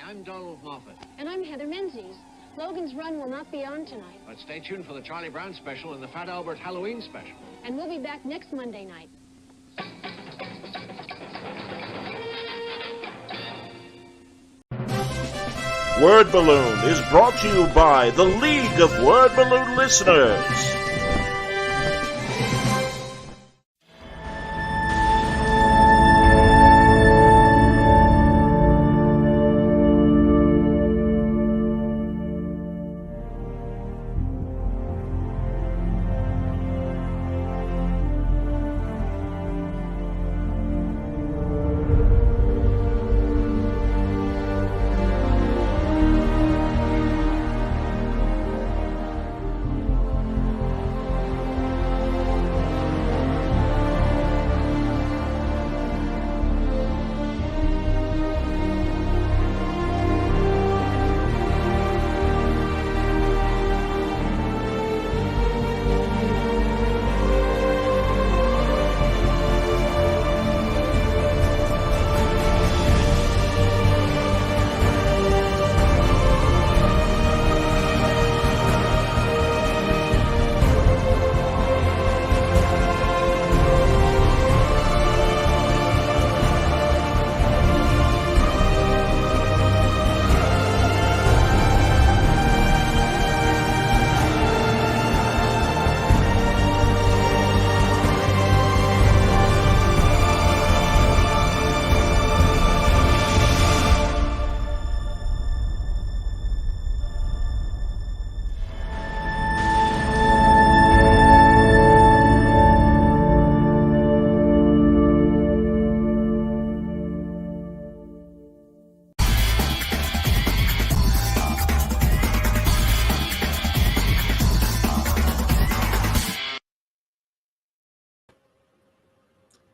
I'm Donald Moffat. And I'm Heather Menzies. Logan's Run will not be on tonight. But stay tuned for the Charlie Brown special and the Fat Albert Halloween special. And we'll be back next Monday night. Word Balloon is brought to you by the League of Word Balloon Listeners.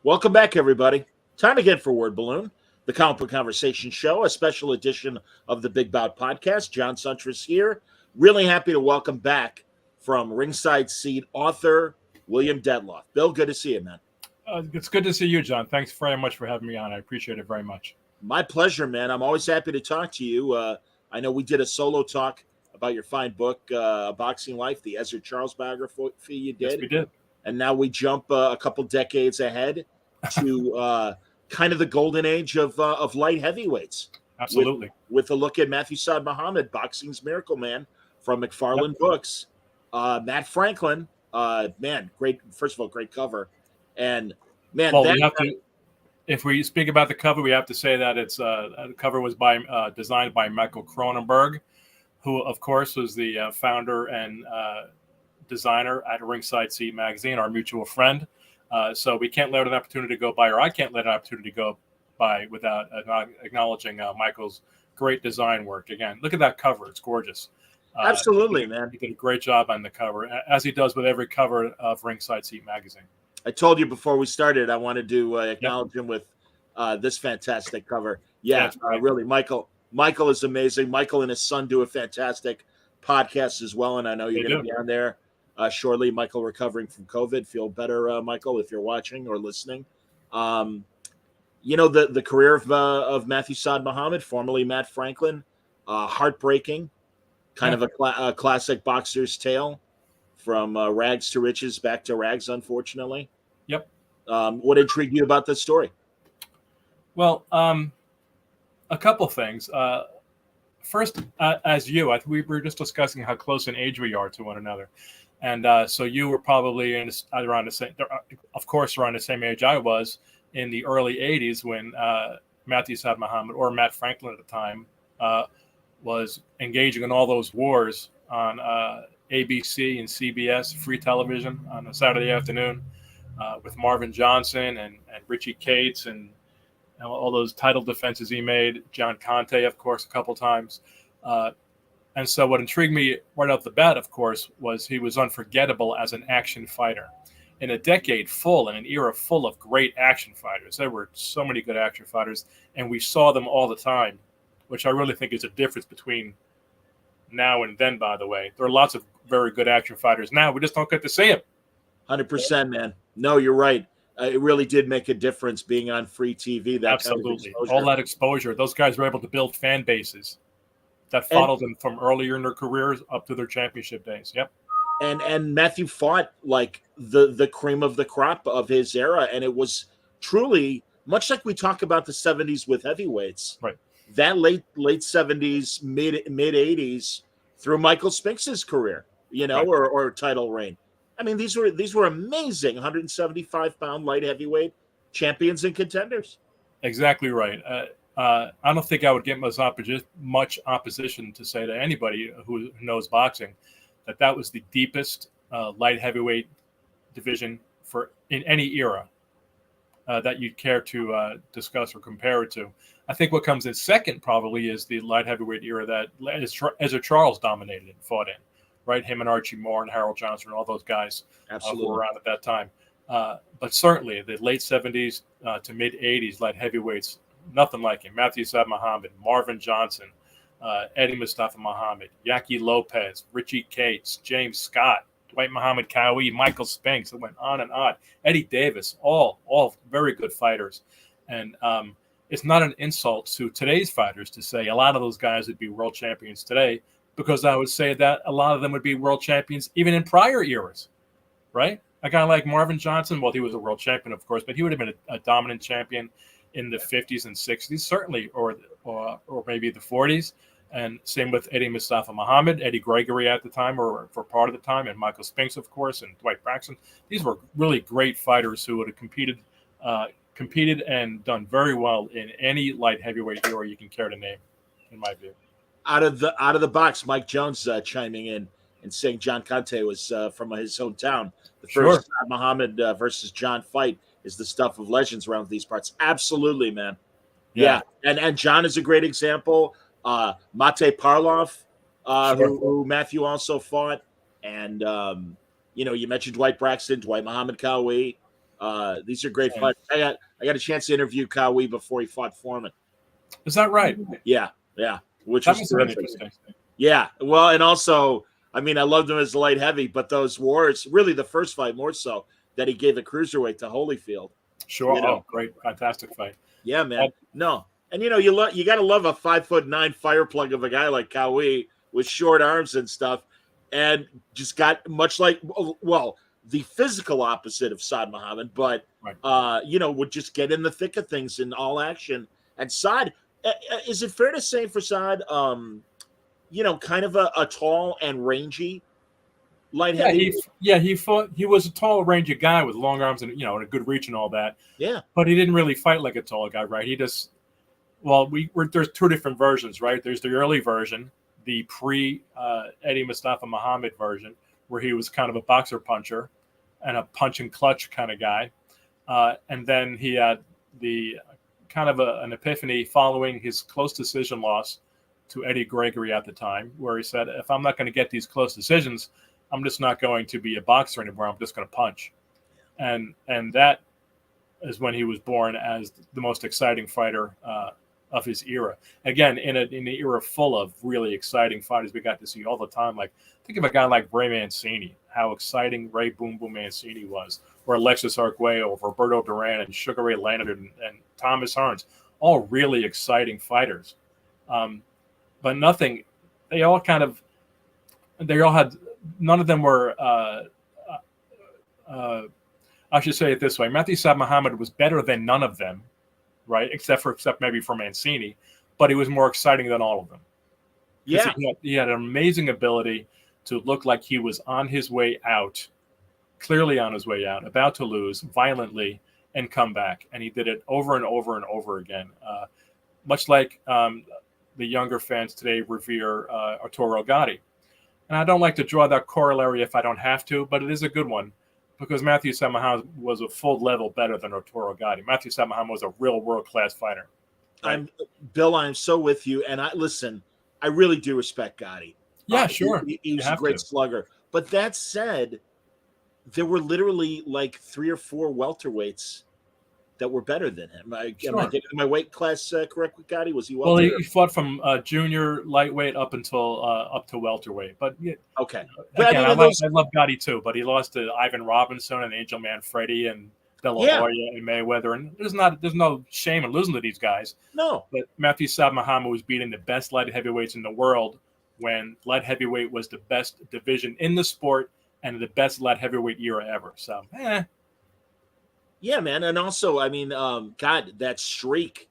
Welcome back, everybody. Time again for Word Balloon, the comic book conversation show, a special edition of the Big Bout podcast. John Suntress here. Really happy to welcome back from Ringside Seat author William Dettloff. Bill, good to see you, man. It's good to see you, John. Thanks very much for having me on. I appreciate it very much. My pleasure, man. I'm always happy to talk to you. I know we did a solo talk about your fine book, Boxing Life, the Ezra Charles biography you did. Yes, we did. And now we jump a couple decades ahead to kind of the golden age of light heavyweights. Absolutely. With a look at Mathew Saad Muhammad, Boxing's Miracle Man from McFarlane Books. Matt Franklin, man, great. First of all, great cover. And man, well, if we speak about the cover, we have to say that it's the cover was designed by Michael Cronenberg, who of course was the founder and designer at Ringside Seat magazine, our mutual friend. So we can't let an opportunity go by, or I can't let an opportunity go by without acknowledging Michael's great design work. Again, look at that cover. It's gorgeous. Absolutely, man. He did a great job on the cover, as he does with every cover of Ringside Seat magazine. I told you before we started, I wanted to acknowledge him with this fantastic cover. Yeah, right. Really, Michael is amazing. Michael and his son do a fantastic podcast as well, and I know you're going to be on there shortly. Michael recovering from COVID. Feel better, Michael, if you're watching or listening. You know, the career of Mathew Saad Muhammad, formerly Matt Franklin, heartbreaking, kind of a classic boxer's tale. From rags to riches, back to rags, unfortunately. Yep. What intrigued you about this story? Well, a couple things. First, we were just discussing how close in age we are to one another. And so you were probably around the same age I was in the early 80s when Mathew Saad Muhammad, or Matt Franklin at the time, was engaging in all those wars on ABC and CBS, free television on a Saturday afternoon with Marvin Johnson and Richie Cates and all those title defenses he made. John Conte, of course, a couple times. And so what intrigued me right off the bat, of course, was he was unforgettable as an action fighter. In a decade full, in an era full of great action fighters, there were so many good action fighters, and we saw them all the time, which I really think is a difference between now and then, by the way. There are lots of very good action fighters now. We just don't get to see them. 100%, man. No, you're right. it really did make a difference being on free TV. That Absolutely. kind of All that exposure. Those guys were able to build fan bases that followed them from earlier in their careers up to their championship days. Yep. And Mathew fought like the cream of the crop of his era, and it was truly much like we talk about the 70s with heavyweights. Right. That late 70s, mid 80s through Michael Spinks's career, Right. or title reign. I mean, these were amazing 175-pound light heavyweight champions and contenders. Exactly right. I don't think I would get much opposition to say to anybody who knows boxing that was the deepest light heavyweight division in any era that you'd care to discuss or compare it to. I think what comes in second probably is the light heavyweight era that Ezra Charles dominated and fought in, right? Him and Archie Moore and Harold Johnson and all those guys who were around at that time. But certainly the late 70s to mid 80s light heavyweights, nothing like him. Mathew Saad Muhammad, Marvin Johnson, Eddie Mustafa Muhammad, Yaki Lopez, Richie Cates, James Scott, Dwight Muhammad Cowie, Michael Spinks. It went on and on. Eddie Davis, all very good fighters. And it's not an insult to today's fighters to say a lot of those guys would be world champions today, because I would say that a lot of them would be world champions even in prior eras, right? A guy like Marvin Johnson, well, he was a world champion, of course, but he would have been a dominant champion in the 50s and 60s, certainly, or maybe the 40s. And same with Eddie Mustafa Muhammad, Eddie Gregory at the time, or for part of the time, and Michael Spinks, of course, and Dwight Braxton. These were really great fighters who would have competed and done very well in any light heavyweight era you can care to name, in my view. Out of the box, Mike Jones chiming in and saying John Conte was from his hometown. The first Saad Muhammad versus John fight is the stuff of legends around these parts. Absolutely, man. Yeah. And John is a great example. Mate Parloff, who Mathew also fought. And, you mentioned Dwight Braxton, Dwight Muhammad Cowie. These are great fighters. I got a chance to interview Cowie before he fought Foreman. Is that right? Yeah. Which was terrific. Interesting. Yeah. Well, and also, I mean, I loved him as a light heavy, but those wars, really the first fight more so, that he gave the cruiserweight to Holyfield. Sure. Oh, great. Fantastic fight. Yeah, man. No. And, you got to love a 5'9" fire plug of a guy like Cowie with short arms and stuff, and just got much like, well, the physical opposite of Saad Muhammad, but, would just get in the thick of things in all action. And Saad, is it fair to say for Saad, kind of a tall and rangy light heavy? He was a tall, rangy guy with long arms and, and a good reach and all that. Yeah. But he didn't really fight like a tall guy, right? He just, there's two different versions, right? There's the early version, the Eddie Mustafa Muhammad version, where he was kind of a boxer puncher and a punch and clutch kind of guy. And then he had the kind of an epiphany following his close decision loss to Eddie Gregory at the time, where he said, if I'm not going to get these close decisions, I'm just not going to be a boxer anymore. I'm just going to punch. And that is when he was born as the most exciting fighter of his era. Again, in an era full of really exciting fighters we got to see all the time. Like, think of a guy like Ray Mancini, how exciting Ray Boom Boom Mancini was, or Alexis Arguello, Roberto Duran, and Sugar Ray Leonard, and Thomas Hearns, all really exciting fighters. But they all had, none of them were, I should say it this way. Mathew Saad Muhammad was better than none of them, right? Except maybe for Mancini, but he was more exciting than all of them. Yeah. He had an amazing ability to look like he was on his way out, clearly on his way out, about to lose violently and come back. And he did it over and over and over again. Much like the younger fans today revere Arturo Gatti. And I don't like to draw that corollary if I don't have to, but it is a good one, because Mathew Saad Muhammad was a full level better than Arturo Gatti. Mathew Saad Muhammad was a real world-class fighter. Right? I'm so with you. And I really do respect Gatti. Yeah, sure. He was a great slugger. But that said, there were literally like 3 or 4 welterweights that were better than him. Am I getting my weight class correct with Gatti? Was he welter? Well, he fought from junior lightweight up to welterweight. But okay, again, I love Gatti too. But he lost to Ivan Robinson and Angel Manfredi and De La Hoya and Mayweather, and there's no shame in losing to these guys. No. But Mathew Saad Muhammad was beating the best light heavyweights in the world when light heavyweight was the best division in the sport and the best light heavyweight era ever. So, Yeah, man. And also, I mean, God, that streak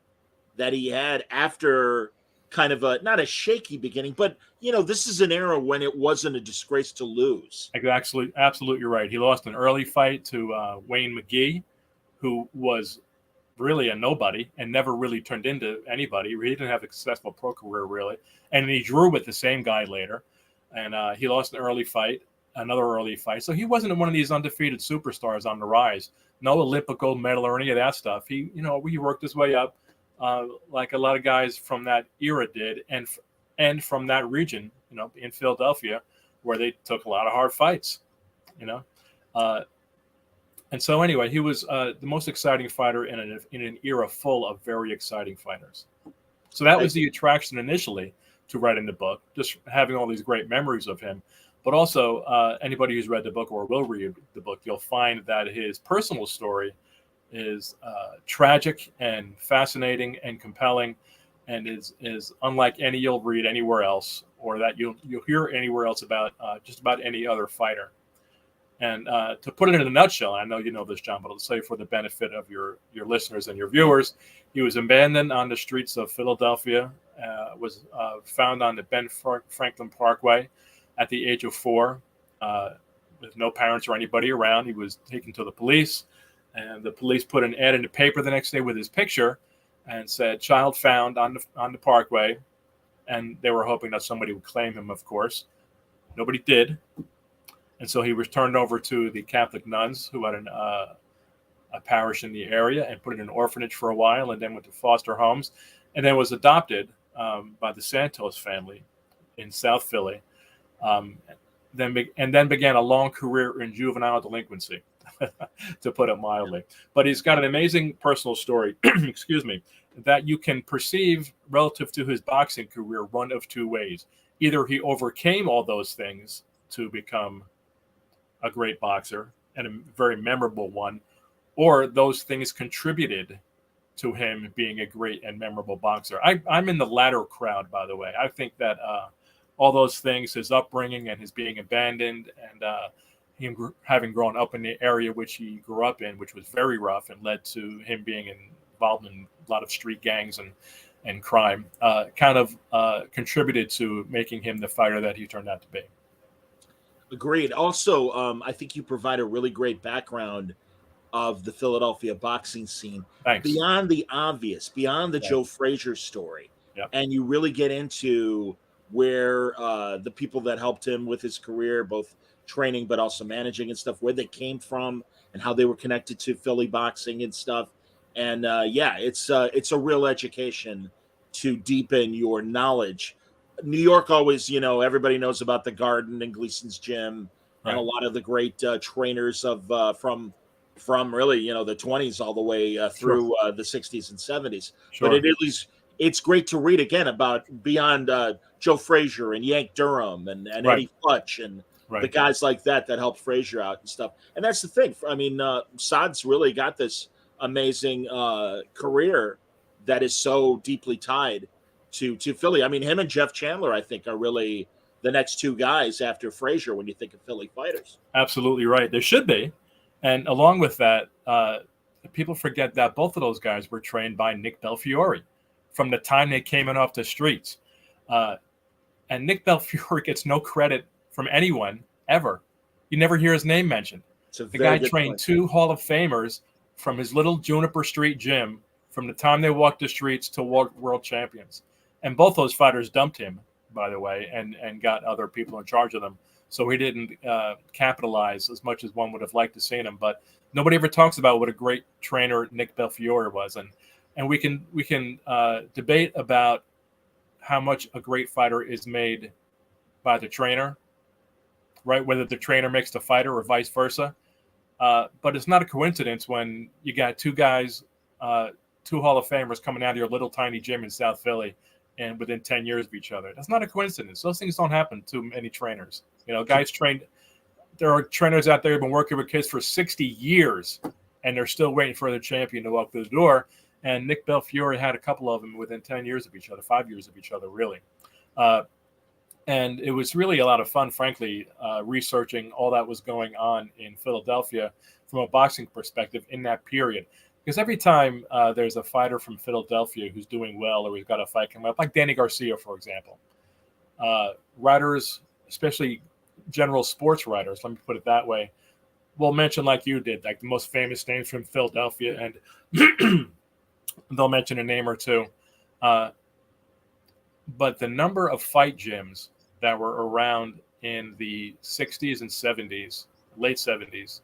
that he had after kind of not a shaky beginning, but, this is an era when it wasn't a disgrace to lose. Absolutely right. He lost an early fight to Wayne McGee, who was really a nobody and never really turned into anybody. He didn't have a successful pro career, really. And he drew with the same guy later. And he lost another early fight. So he wasn't one of these undefeated superstars on the rise. No Olympic gold medal or any of that stuff. He worked his way up like a lot of guys from that era did, and from that region, in Philadelphia, where they took a lot of hard fights, And so anyway, he was the most exciting fighter in an era full of very exciting fighters. So that was the attraction initially to writing the book, just having all these great memories of him. But also, anybody who's read the book or will read the book, you'll find that his personal story is tragic and fascinating and compelling, and is unlike any you'll read anywhere else, or that you'll hear anywhere else about just about any other fighter. And to put it in a nutshell, I know you know this, John, but I'll say for the benefit of your listeners and your viewers, he was abandoned on the streets of Philadelphia, was found on the Ben Franklin Parkway at the age of 4, with no parents or anybody around. He was taken to the police, and the police put an ad in the paper the next day with his picture and said, "Child found on the Parkway," and they were hoping that somebody would claim him, of course. Nobody did. And so he was turned over to the Catholic nuns who had a parish in the area, and put in an orphanage for a while, and then went to foster homes, and then was adopted by the Santos family in South Philly. Then began a long career in juvenile delinquency, to put it mildly. But he's got an amazing personal story, excuse me, that you can perceive relative to his boxing career one of two ways. Either he overcame all those things to become a great boxer and a very memorable one, or those things contributed to him being a great and memorable boxer. I'm in the latter crowd, by the way. I think that all those things, his upbringing and his being abandoned, and him having grown up in the area which he grew up in, which was very rough and led to him being involved in a lot of street gangs and crime, kind of contributed to making him the fighter that he turned out to be. Agreed. Also, I think you provide a really great background of the Philadelphia boxing scene. Thanks. Beyond the obvious, beyond the Joe Frazier story. Yep. And you really get into where the people that helped him with his career, both training but also managing and stuff, where they came from and how they were connected to Philly boxing and stuff. And it's a real education to deepen your knowledge. New York always, everybody knows about the Garden and Gleason's Gym, right, and a lot of the great trainers of from really, the 20s all the way through the 60s and 70s. Sure. But it's great to read again about beyond Joe Frazier and Yank Durham and right, Eddie Futch and right, the guys like that helped Frazier out and stuff. And that's the thing. I mean, Saad's really got this amazing career that is so deeply tied to Philly. I mean, him and Jeff Chandler, I think, are really the next two guys after Frazier when you think of Philly fighters. Absolutely right. There should be. And along with that, people forget that both of those guys were trained by Nick Belfiore from the time they came in off the streets. And Nick Belfiore gets no credit from anyone ever. You never hear his name mentioned. The guy trained two Hall of Famers from his little Juniper Street gym from the time they walked the streets to world champions. And both those fighters dumped him, by the way, and got other people in charge of them. So he didn't capitalize as much as one would have liked to see him. But nobody ever talks about what a great trainer Nick Belfiore was. And we can debate about how much a great fighter is made by the trainer, right? Whether the trainer makes the fighter or vice versa. But it's not a coincidence when you got two guys, two Hall of Famers coming out of your little tiny gym in South Philly and within 10 years of each other. That's not a coincidence. Those things don't happen to many trainers. Guys trained. There are trainers out there who've been working with kids for 60 years and they're still waiting for their champion to walk through the door. And Nick Belfiore had a couple of them within 10 years of each other, 5 years of each other, really. And it was really a lot of fun, frankly, researching all that was going on in Philadelphia from a boxing perspective in that period. Because every time there's a fighter from Philadelphia who's doing well or who's got a fight coming up, like Danny Garcia, for example, writers, especially general sports writers, let me put it that way, will mention, like you did, like the most famous names from Philadelphia, and they'll mention a name or two. But the number of fight gyms that were around in the 60s and 70s, late 70s,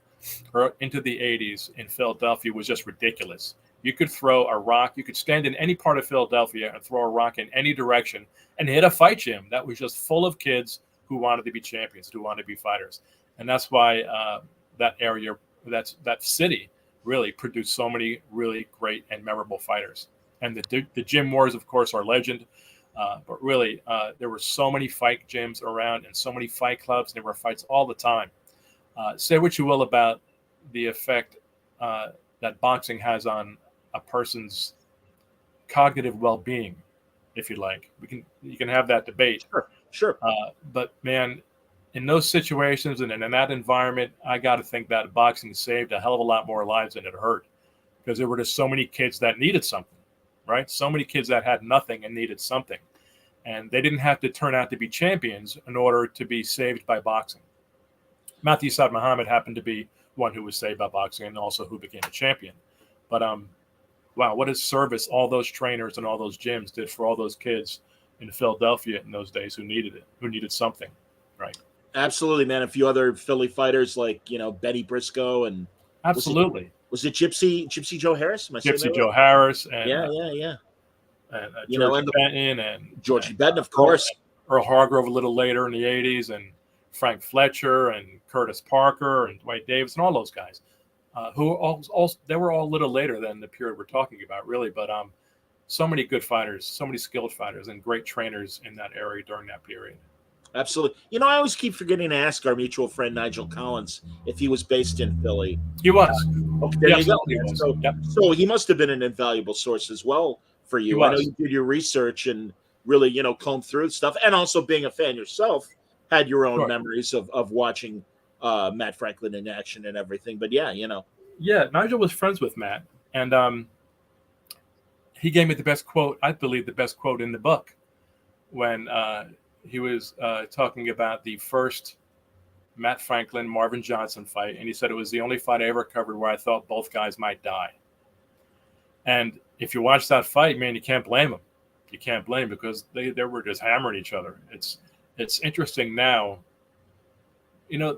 or into the 80s in Philadelphia was just ridiculous. You could throw a rock, you could stand in any part of Philadelphia and throw a rock in any direction and hit a fight gym that was just full of kids who wanted to be champions, who wanted to be fighters. And that's why that area, that city really produced so many really great and memorable fighters. And the gym wars, of course, are legend. But really, there were so many fight gyms around and so many fight clubs. And there were fights all the time. Say what you will about the effect that boxing has on a person's cognitive well-being, if you like. You can have that debate. Sure. But man, in those situations and in that environment, I got to think that boxing saved a hell of a lot more lives than it hurt, because there were just so many kids that needed something, right? So many kids that had nothing and needed something, and they didn't have to turn out to be champions in order to be saved by boxing. Mathew Saad Muhammad happened to be one who was saved by boxing and also who became a champion. But wow, what a service all those trainers and all those gyms did for all those kids in Philadelphia in those days who needed it, who needed something, right? Absolutely, man. A few other Philly fighters like, Betty Briscoe and absolutely. Was it Gypsy Joe Harris? Gypsy Joe Harris and yeah. And And Benton and Georgie Benton, of course. Earl Hargrove a little later in the 80s, and Frank Fletcher and Curtis Parker and Dwight Davis and all those guys, who they were all a little later than the period we're talking about, really. But so many good fighters, so many skilled fighters, and great trainers in that area during that period. Absolutely. I always keep forgetting to ask our mutual friend Nigel Collins if he was based in Philly. He was. Okay, there you go. He was. So, yep. So he must have been an invaluable source as well for you. I know you did your research and really, combed through stuff, and also being a fan yourself, had your own memories of watching Matt Franklin in action and everything. But yeah, Yeah, Nigel was friends with Matt, and he gave me the best quote, I believe the best quote in the book, when he was talking about the first Matt Franklin, Marvin Johnson fight. And he said it was the only fight I ever covered where I thought both guys might die. And if you watch that fight, man, you can't blame them. You can't blame, because they were just hammering each other. It's interesting now.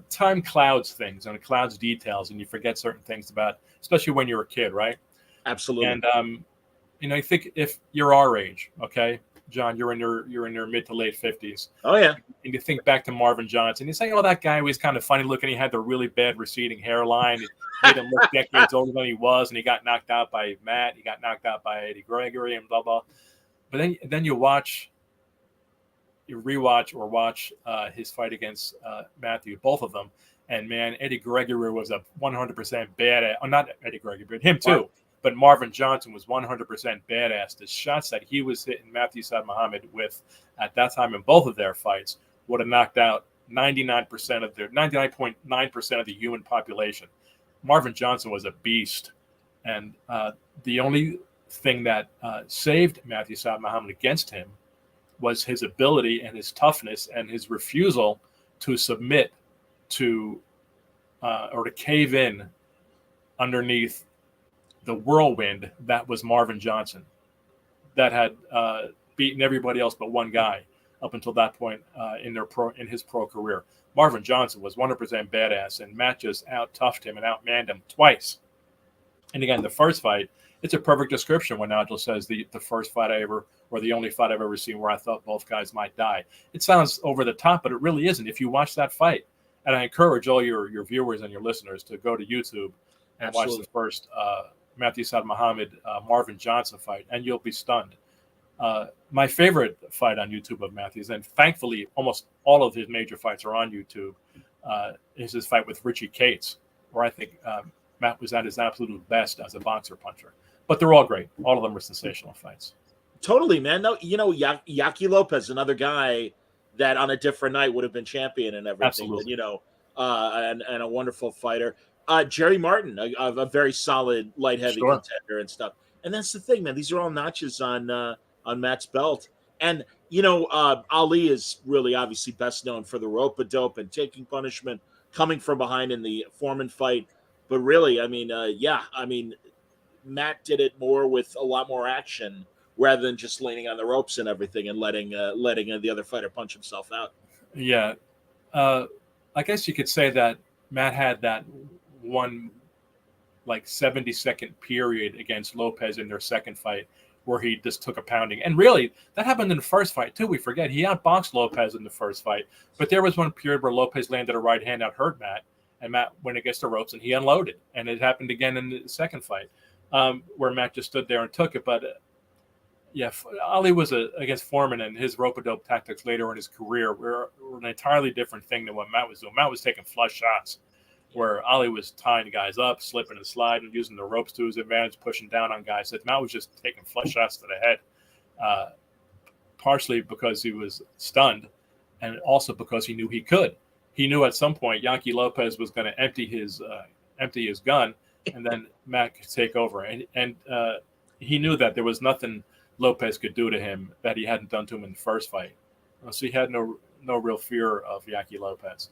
Time clouds things and it clouds details, and you forget certain things about, especially when you're a kid, right? Absolutely. And I think if you're our age, okay, John, you're in your mid to late 50s. Oh yeah. And you think back to Marvin Johnson, you say, that guy was kind of funny looking. He had the really bad receding hairline. It made him look decades older than he was, and he got knocked out by Matt. He got knocked out by Eddie Gregory and blah blah. But then you rewatch or watch his fight against Mathew, both of them, and man, Eddie Gregory was a 100% badass. Not Eddie Gregory, but him too. Wow. But Marvin Johnson was 100% badass. The shots that he was hitting Mathew Saad Muhammad with at that time in both of their fights would have knocked out 99.9% of the human population. Marvin Johnson was a beast, and the only thing that saved Mathew Saad Muhammad against him was his ability and his toughness and his refusal to submit to or to cave in underneath the whirlwind that was Marvin Johnson, that had beaten everybody else but one guy up until that point in his pro career. Marvin Johnson was 100% badass, and Matt just out-toughed him and outmanned him twice. And again, the first fight, it's a perfect description when Nigel says the first fight I ever, or the only fight I've ever seen where I thought both guys might die. It sounds over the top, but it really isn't. If you watch that fight, and I encourage all your viewers and your listeners to go to YouTube and watch the first Mathew Saad Muhammad Marvin Johnson fight, and you'll be stunned. My favorite fight on YouTube of Mathew's, and thankfully almost all of his major fights are on YouTube, is his fight with Richie Cates, where I think Matt was at his absolute best as a boxer puncher. But they're all great. All of them were sensational fights. Totally, man. No, Yaki Lopez, another guy that on a different night would have been champion and everything. Absolutely. And a wonderful fighter. Jerry Martin, a very solid light heavy contender and stuff. And that's the thing, man. These are all notches on Matt's belt. And Ali is really obviously best known for the rope-a-dope and taking punishment, coming from behind in the Foreman fight. But really, Matt did it more with a lot more action rather than just leaning on the ropes and everything and letting the other fighter punch himself out. Yeah. I guess you could say that Matt had that one 70-second period against Lopez in their second fight where he just took a pounding. And really, that happened in the first fight too. We forget he outboxed Lopez in the first fight. But there was one period where Lopez landed a right hand that hurt Matt, and Matt went against the ropes and he unloaded. And it happened again in the second fight where Matt just stood there and took it. But Ali was against Foreman, and his rope-a-dope tactics later in his career were an entirely different thing than what Matt was doing. Matt was taking flush shots, where Ali was tying guys up, slipping and sliding, using the ropes to his advantage, pushing down on guys. Matt was just taking flush shots to the head, partially because he was stunned, and also because he knew he could. He knew at some point Yaki Lopez was going to empty his gun, and then Matt could take over. And he knew that there was nothing Lopez could do to him that he hadn't done to him in the first fight. So he had no real fear of Yaki Lopez.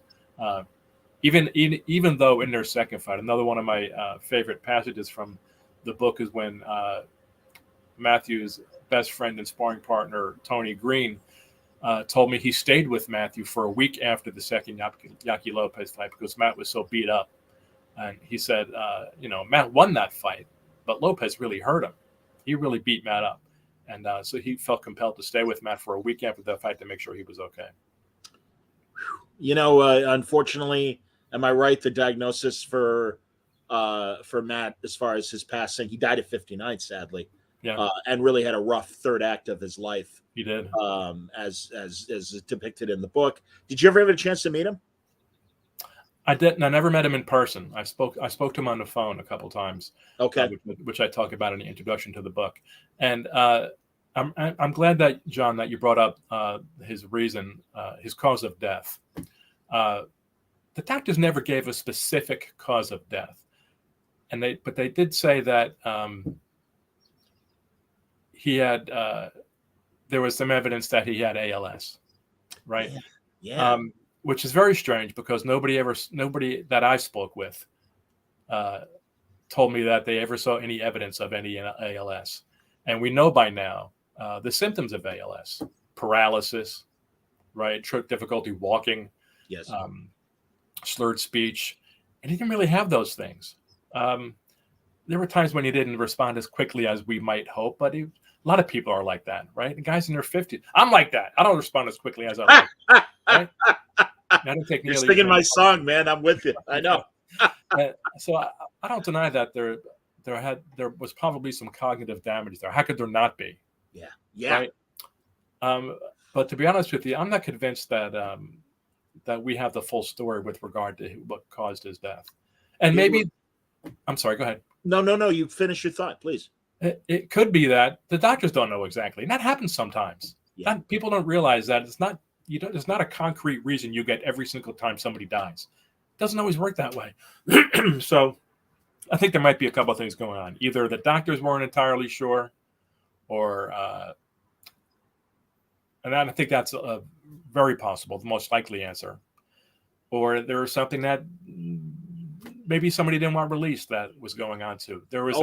Even though in their second fight, another one of my favorite passages from the book is when Mathew's best friend and sparring partner, Tony Green, told me he stayed with Mathew for a week after the second Yaki Lopez fight because Matt was so beat up. And he said, Matt won that fight, but Lopez really hurt him. He really beat Matt up. And so he felt compelled to stay with Matt for a week after that fight to make sure he was okay. Unfortunately, am I right? The diagnosis for Matt, as far as his passing, he died at 59, sadly. Yeah. And really had a rough third act of his life. He did. As depicted in the book. Did you ever have a chance to meet him? I didn't. I never met him in person. I spoke to him on the phone a couple times. Okay. Which I talk about in the introduction to the book. And I'm glad that, John, that you brought up his reason, his cause of death. The doctors never gave a specific cause of death, but they did say that he had. There was some evidence that he had ALS, right? Yeah. Which is very strange because nobody that I spoke with told me that they ever saw any evidence of any ALS. And we know by now the symptoms of ALS: paralysis, right? Difficulty walking, yes, slurred speech, and he didn't really have those things. There were times when he didn't respond as quickly as we might hope, but a lot of people are like that, right? The guys in their 50s, I'm like that. I don't respond as quickly as I like. Right? You're singing my song, man. I'm with you. I know. So I don't deny that there was probably some cognitive damage there. How could there not be? Yeah. Right? But to be honest with you, I'm not convinced that that we have the full story with regard to what caused his death. And maybe, I'm sorry, go ahead. No. You finish your thought, please. It could be that the doctors don't know exactly. And that happens sometimes. Yeah. People don't realize that it's not a concrete reason you get every single time somebody dies. It doesn't always work that way. So I think there might be a couple of things going on. Either the doctors weren't entirely sure, or and I think that's very possible, the most likely answer. Or there was something that maybe somebody didn't want released that was going on too. There was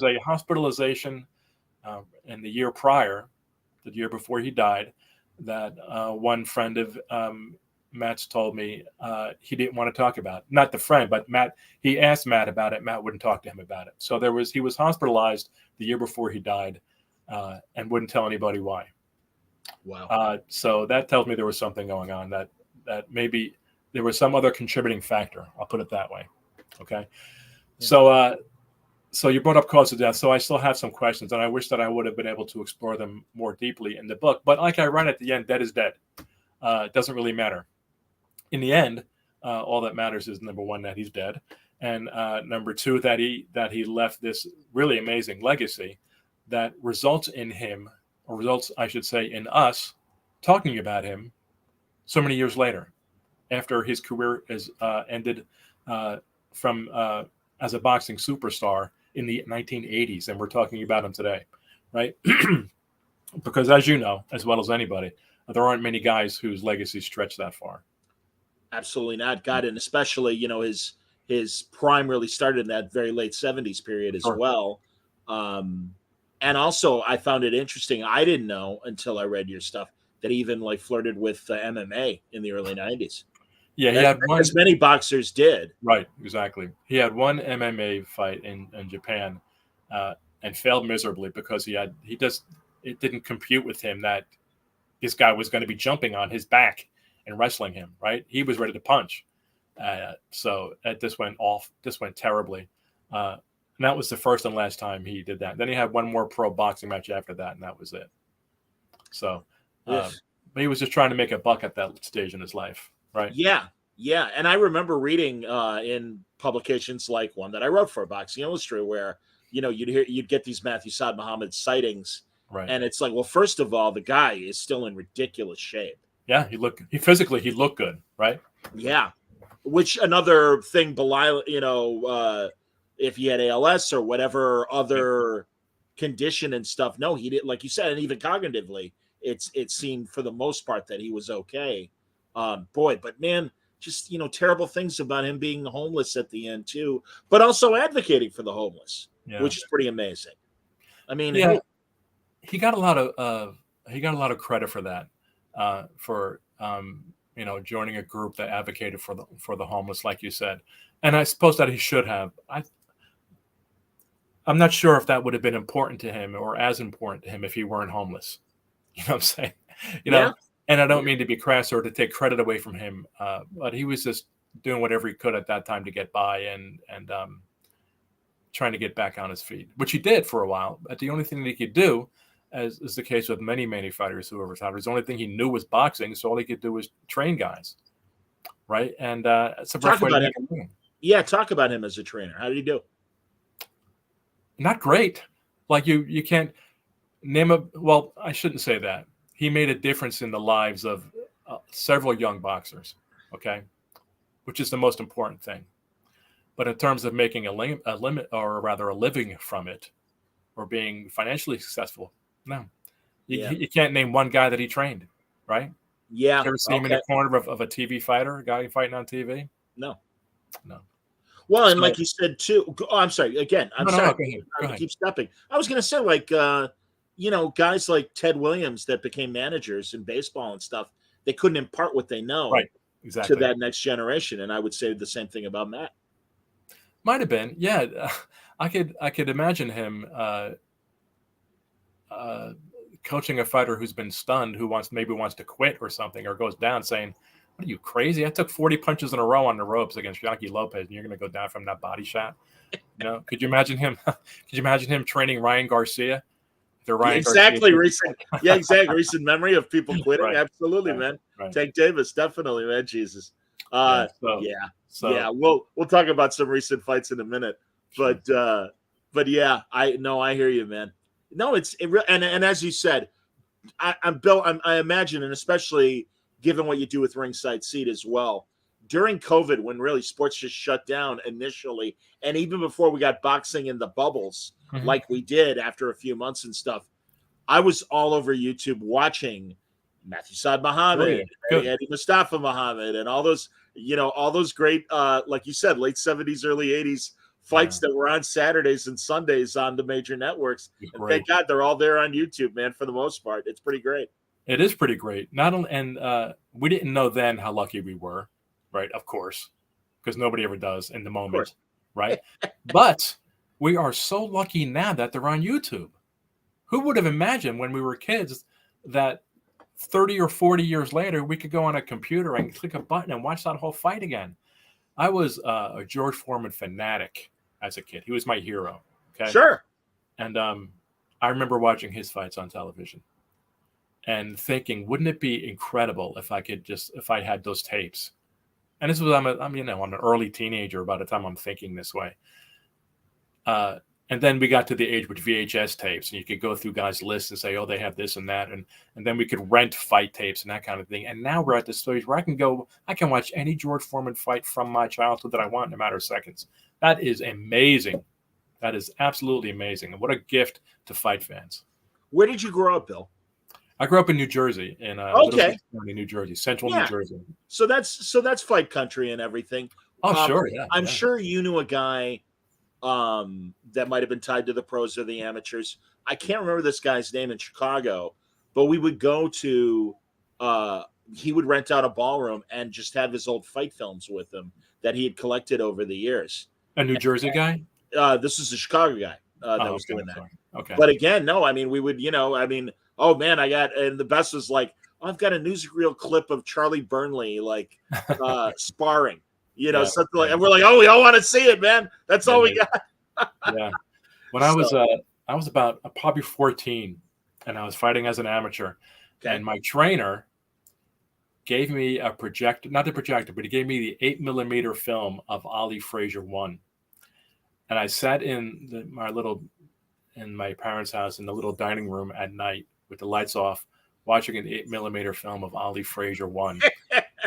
a hospitalization in the year prior, the year before he died, that one friend of Matt's told me he didn't want to talk about. Not the friend, but Matt. He asked Matt about it. Matt wouldn't talk to him about it. So he was hospitalized the year before he died and wouldn't tell anybody why. Wow. So that tells me there was something going on, that maybe there was some other contributing factor. I'll put it that way. Okay. Yeah. So you brought up cause of death. So I still have some questions, and I wish that I would have been able to explore them more deeply in the book. But like I write at the end, dead is dead. It doesn't really matter. In the end, all that matters is, number one, that he's dead. and number two, that he left this really amazing legacy that results in him, or results, I should say, in us talking about him so many years later, after his career is ended from as a boxing superstar in the 1980s, and we're talking about him today, right? Because as you know, as well as anybody, there aren't many guys whose legacy stretch that far. Absolutely not, God, and especially his prime really started in that very late 70s period as well. And also, I found it interesting. I didn't know until I read your stuff that he even flirted with MMA in the early 90s. Yeah, he had one. As many boxers did. Right, exactly. He had one MMA fight in Japan and failed miserably because it didn't compute with him that this guy was going to be jumping on his back and wrestling him, right? He was ready to punch. So this went terribly. And that was the first and last time he did that. Then he had one more pro boxing match after that, and that was it. So, but he was just trying to make a buck at that stage in his life, right? Yeah. And I remember reading in publications like one that I wrote for Boxing Illustrated, where you'd get these Mathew Saad Muhammad sightings, right? And it's like, well, first of all, the guy is still in ridiculous shape. Yeah, he looked good, right? Yeah, which another thing, Belial, if he had ALS or whatever other condition and stuff. No, he didn't, like you said, and even cognitively, it seemed for the most part that he was okay. But man, just terrible things about him being homeless at the end too, but also advocating for the homeless, which is pretty amazing. I mean, he got a lot of credit for that, for joining a group that advocated for the homeless, like you said, and I suppose that he should have. I'm not sure if that would have been important to him or as important to him if he weren't homeless. You know what I'm saying? And I don't mean to be crass or to take credit away from him, but he was just doing whatever he could at that time to get by and trying to get back on his feet, which he did for a while. But the only thing that he could do, as is the case with many fighters who were retired, the only thing he knew was boxing, so all he could do was train guys, right? And it's a rough way to make a living. Yeah, talk about him as a trainer. How did he do? Not great. Like you can't name a. Well, I shouldn't say that. He made a difference in the lives of several young boxers, okay, which is the most important thing. But in terms of making a living from it, or being financially successful, no. You can't name one guy that he trained, right? Yeah. You ever see him in the corner of a TV fighter, a guy fighting on TV? No. Well, and like you said too. Oh, I'm sorry. Again, I'm sorry. Go ahead. I keep stepping. I was going to say, guys like Ted Williams that became managers in baseball and stuff, they couldn't impart what they know to that next generation. And I would say the same thing about Matt. Might have been. Yeah. I could imagine him coaching a fighter who's been stunned, who maybe wants to quit or something, or goes down saying, "What are you, crazy? I took 40 punches in a row on the ropes against Yankee Lopez, and you're going to go down from that body shot." Could you imagine him? Could you imagine him training Ryan Garcia? Exactly. Recent memory of people quitting. Right. Absolutely, man. Right. Tank Davis, definitely, man. Jesus. We'll talk about some recent fights in a minute. But yeah, I hear you, man. No, and as you said, I'm Bill. I imagine, and especially given what you do with Ringside Seat as well, during COVID, when really sports just shut down initially, and even before we got boxing in the bubbles, like we did after a few months and stuff, I was all over YouTube watching Mathew Saad Muhammad, Eddie Mustafa Muhammad, and all those great, like you said, late 70s, early 80s fights that were on Saturdays and Sundays on the major networks. And thank God they're all there on YouTube, man, for the most part. It's pretty great. It is pretty great. We didn't know then how lucky we were, right? Of course, because nobody ever does in the moment, right? But we are so lucky now that they're on YouTube. Who would have imagined when we were kids that 30 or 40 years later, we could go on a computer and click a button and watch that whole fight again? I was a George Foreman fanatic as a kid. He was my hero. Okay. Sure. And I remember watching his fights on television and thinking, wouldn't it be incredible if I had those tapes and this was I'm an early teenager by the time I'm thinking this way. And then we got to the age with VHS tapes, and you could go through guys' lists and say, oh, they have this and that. And then we could rent fight tapes and that kind of thing. And now we're at the stage where I can watch any George Foreman fight from my childhood that I want in a matter of seconds. That is amazing. That is absolutely amazing. And what a gift to fight fans. Where did you grow up, Bill? I grew up in New Jersey, in New Jersey, central New Jersey. So that's fight country and everything. Oh, sure. Yeah. I'm sure you knew a guy that might have been tied to the pros or the amateurs. I can't remember this guy's name in Chicago, but we would go to he would rent out a ballroom and just have his old fight films with him that he had collected over the years. A New Jersey guy? This is a Chicago guy that was doing that. Sorry. Okay. But again, no, I mean, we would, oh man, and the best was like, I've got a newsreel clip of Charlie Burnley, like sparring. Something like, and we're like, oh, we all want to see it, man. That's all we got. Yeah. When I was about probably 14, and I was fighting as an amateur, and my trainer gave me a projector, not the projector, but he gave me the 8mm film of Ali Frazier 1. And I sat in my parents' house in the little dining room at night with the lights off, watching an 8mm film of Ali Frazier 1.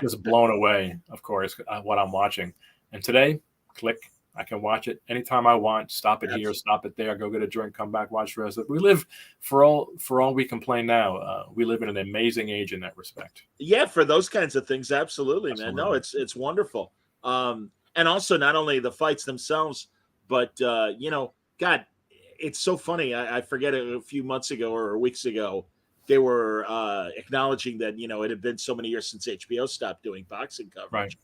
Just blown away, of course, what I'm watching. And today, click, I can watch it anytime I want. Stop it here, stop it there, go get a drink, come back, watch the rest of it. We live, for all we complain now, we live in an amazing age in that respect. Yeah, for those kinds of things, absolutely. Man. No, it's wonderful. And also not only the fights themselves, but God, it's so funny. I forget a few months ago or weeks ago, they were acknowledging that, it had been so many years since HBO stopped doing boxing coverage. Right.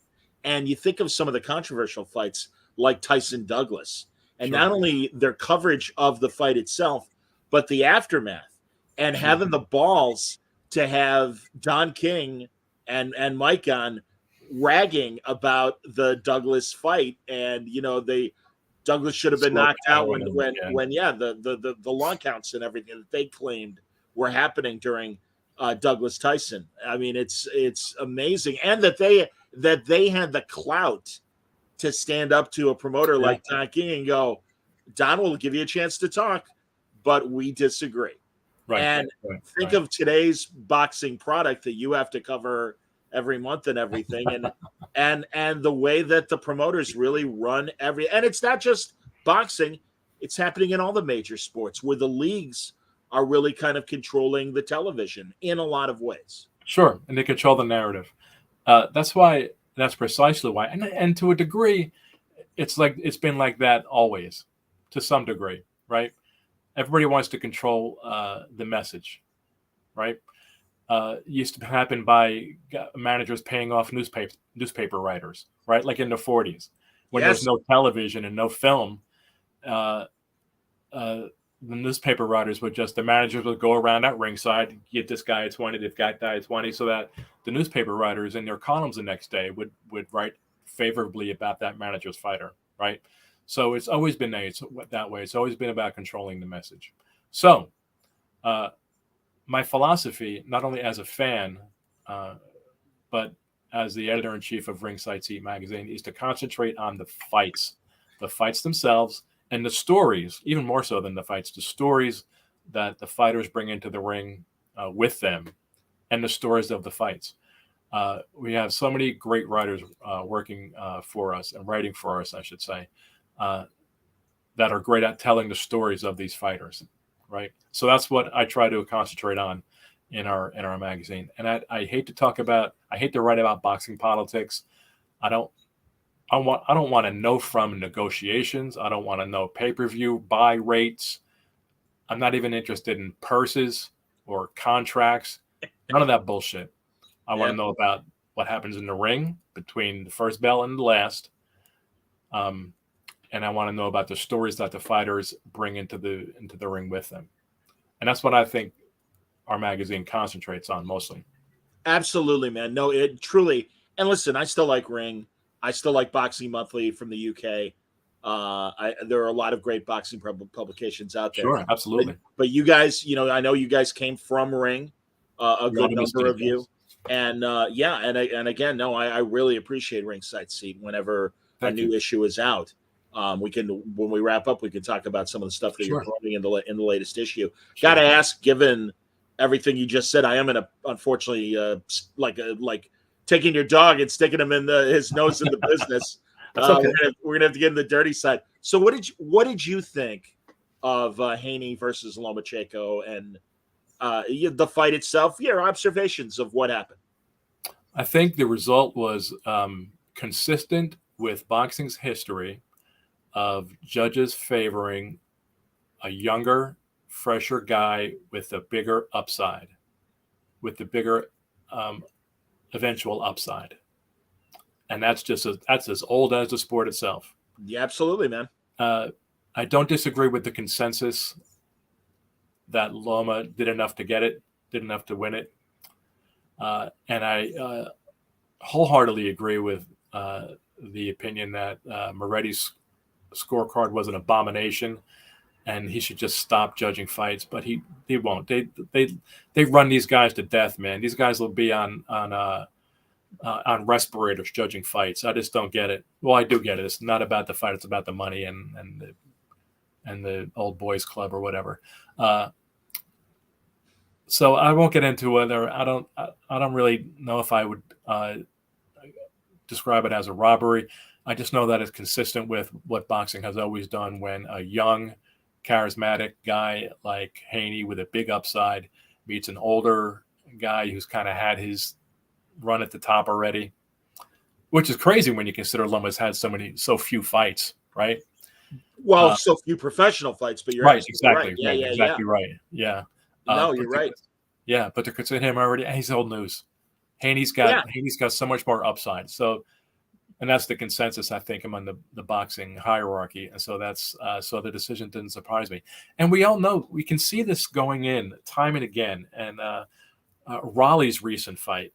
And you think of some of the controversial fights like Tyson Douglas, and not only their coverage of the fight itself, but the aftermath, and having the balls to have Don King and Mike on ragging about the Douglas fight. And, Douglas should have been knocked out when the long counts and everything that they claimed were happening during Douglas Tyson. I mean, it's amazing, and that they had the clout to stand up to a promoter like Don King and go, Don will give you a chance to talk, but we disagree. Right. And think of today's boxing product that you have to cover every month and everything, and the way that the promoters really run and it's not just boxing, it's happening in all the major sports where the leagues are really kind of controlling the television in a lot of ways. Sure, and they control the narrative. That's precisely why, and to a degree, it's been like that always, to some degree, right? Everybody wants to control the message, right? Used to happen by managers paying off newspaper writers, right? Like in the 40s, when there was no television and no film, the newspaper writers the managers would go around at ringside, get this guy a 20, this guy a 20, so that the newspaper writers in their columns the next day would write favorably about that manager's fighter, right? So it's always been that way. It's always been about controlling the message. So my philosophy, not only as a fan, but as the editor-in-chief of Ringside Seat magazine, is to concentrate on the fights themselves, and the stories, even more so than the fights, the stories that the fighters bring into the ring with them, and the stories of the fights. We have so many great writers working for us and writing for us, I should say, that are great at telling the stories of these fighters, right? So that's what I try to concentrate on in our magazine. And I hate to write about boxing politics. I don't want to know from negotiations. I don't want to know pay-per-view buy rates. I'm not even interested in purses or contracts. None of that bullshit. I want to know about what happens in the ring between the first bell and the last. And I want to know about the stories that the fighters bring into the ring with them. And that's what I think our magazine concentrates on mostly. Absolutely, man. No, it truly. And listen, I still like Ring. I still like Boxing Monthly from the UK. There are a lot of great boxing publications out there. Sure, absolutely. But you guys, I know you guys came from Ring, a good number of you. And and again, no, I really appreciate Ringside Seat whenever a new issue is out. We can, when we wrap up, we can talk about some of the stuff that you're promoting in the latest issue. Got to ask, given everything you just said, I am unfortunately like taking your dog and sticking him in his nose in the business. Okay. We're gonna have to get in the dirty side. So what did you think of Haney versus Lomachenko and the fight itself? Your observations of what happened. I think the result was consistent with boxing's history of judges favoring a younger, fresher guy with a bigger upside, with the bigger eventual upside. And that's as old as the sport itself. Yeah, absolutely, man. I don't disagree with the consensus that Loma did enough to get it, did enough to win it. And I wholeheartedly agree with the opinion that Moretti's scorecard was an abomination and he should just stop judging fights, but he won't. They run these guys to death, man. These guys will be on respirators judging fights. I just don't get it. Well, I do get it. It's not about the fight. It's about the money and the old boys club or whatever. So I won't get into whether I don't really know if I would describe it as a robbery. I just know that it's consistent with what boxing has always done when a young, charismatic guy like Haney with a big upside meets an older guy who's kind of had his run at the top already, which is crazy when you consider Loma's had so few fights, right? Well, so few professional fights, but you're right, exactly, right. Yeah, exactly right. Yeah. No, you're right. Yeah, but they're considering him already. He's old news. Haney's got so much more upside. So, and that's the consensus, I think, among the boxing hierarchy. And so that's so the decision didn't surprise me. And we all know, we can see this going in time and again. And Raleigh's recent fight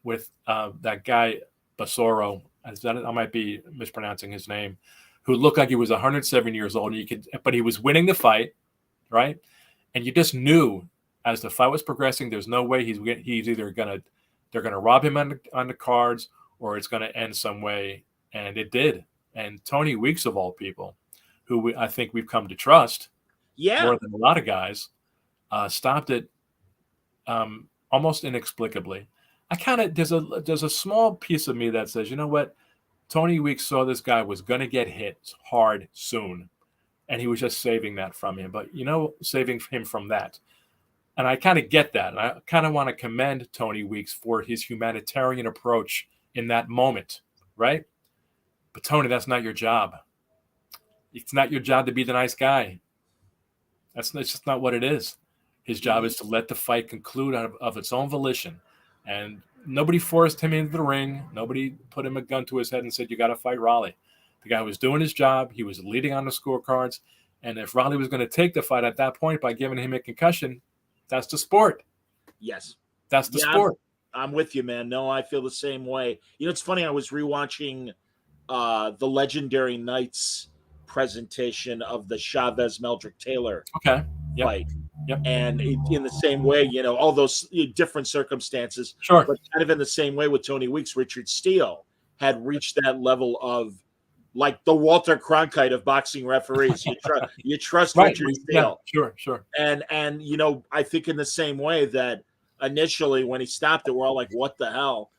with that guy Basoro, I might be mispronouncing his name, who looked like he was 107 years old. But he was winning the fight, right? And you just knew as the fight was progressing, there's no way he's either they're gonna rob him on the cards, or it's gonna end some way, and it did. And Tony Weeks, of all people, who I think we've come to trust, more than a lot of guys, stopped it almost inexplicably. There's a small piece of me that says, you know what, Tony Weeks saw this guy was gonna get hit hard soon, and he was just saving that from him. But saving him from that. And I kind of get that. And I kind of want to commend Tony Weeks for his humanitarian approach in that moment, right? But Tony, that's not your job. It's not your job to be the nice guy. That's just not what it is. His job is to let the fight conclude of its own volition. And nobody forced him into the ring. Nobody put him a gun to his head and said, you got to fight Raleigh. The guy was doing his job. He was leading on the scorecards. And if Raleigh was going to take the fight at that point by giving him a concussion, that's the sport. Yes. That's the sport. I'm with you, man. No, I feel the same way. It's funny. I was rewatching the Legendary Nights presentation of the Chavez-Meldrick Taylor fight. Yep. And in the same way, all those different circumstances. Sure. But kind of in the same way with Tony Weeks, Richard Steele had reached that level of, like, the Walter Cronkite of boxing referees. You trust right. Richard Steele. Yeah, sure. And I think in the same way that initially when he stopped it, we're all like, what the hell?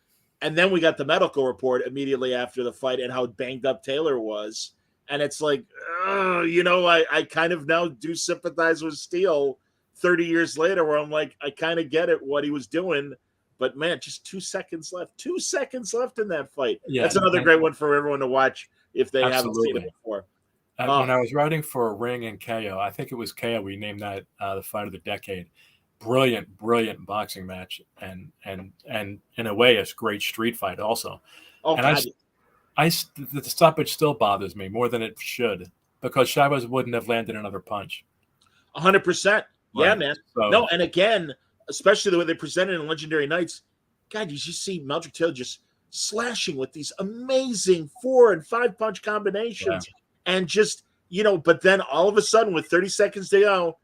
And then we got the medical report immediately after the fight and how banged up Taylor was. And it's like, I kind of now do sympathize with Steele 30 years later, where I'm like, I kind of get it, what he was doing. But, man, just 2 seconds left. 2 seconds left in that fight. Yeah, that's another great one for everyone to watch if they haven't seen it before. When I was writing for Ring and KO, I think it was KO, we named that the fight of the decade. Brilliant boxing match, and in a way, a great street fight also. Oh, and the stoppage still bothers me more than it should, because Chavez wouldn't have landed another punch. 100%. Yeah, man. So, no, and again, especially the way they presented in Legendary Nights, God, did you see Meldrick Taylor just slashing with these amazing 4 and 5 punch combinations, and just but then all of a sudden with 30 seconds to go,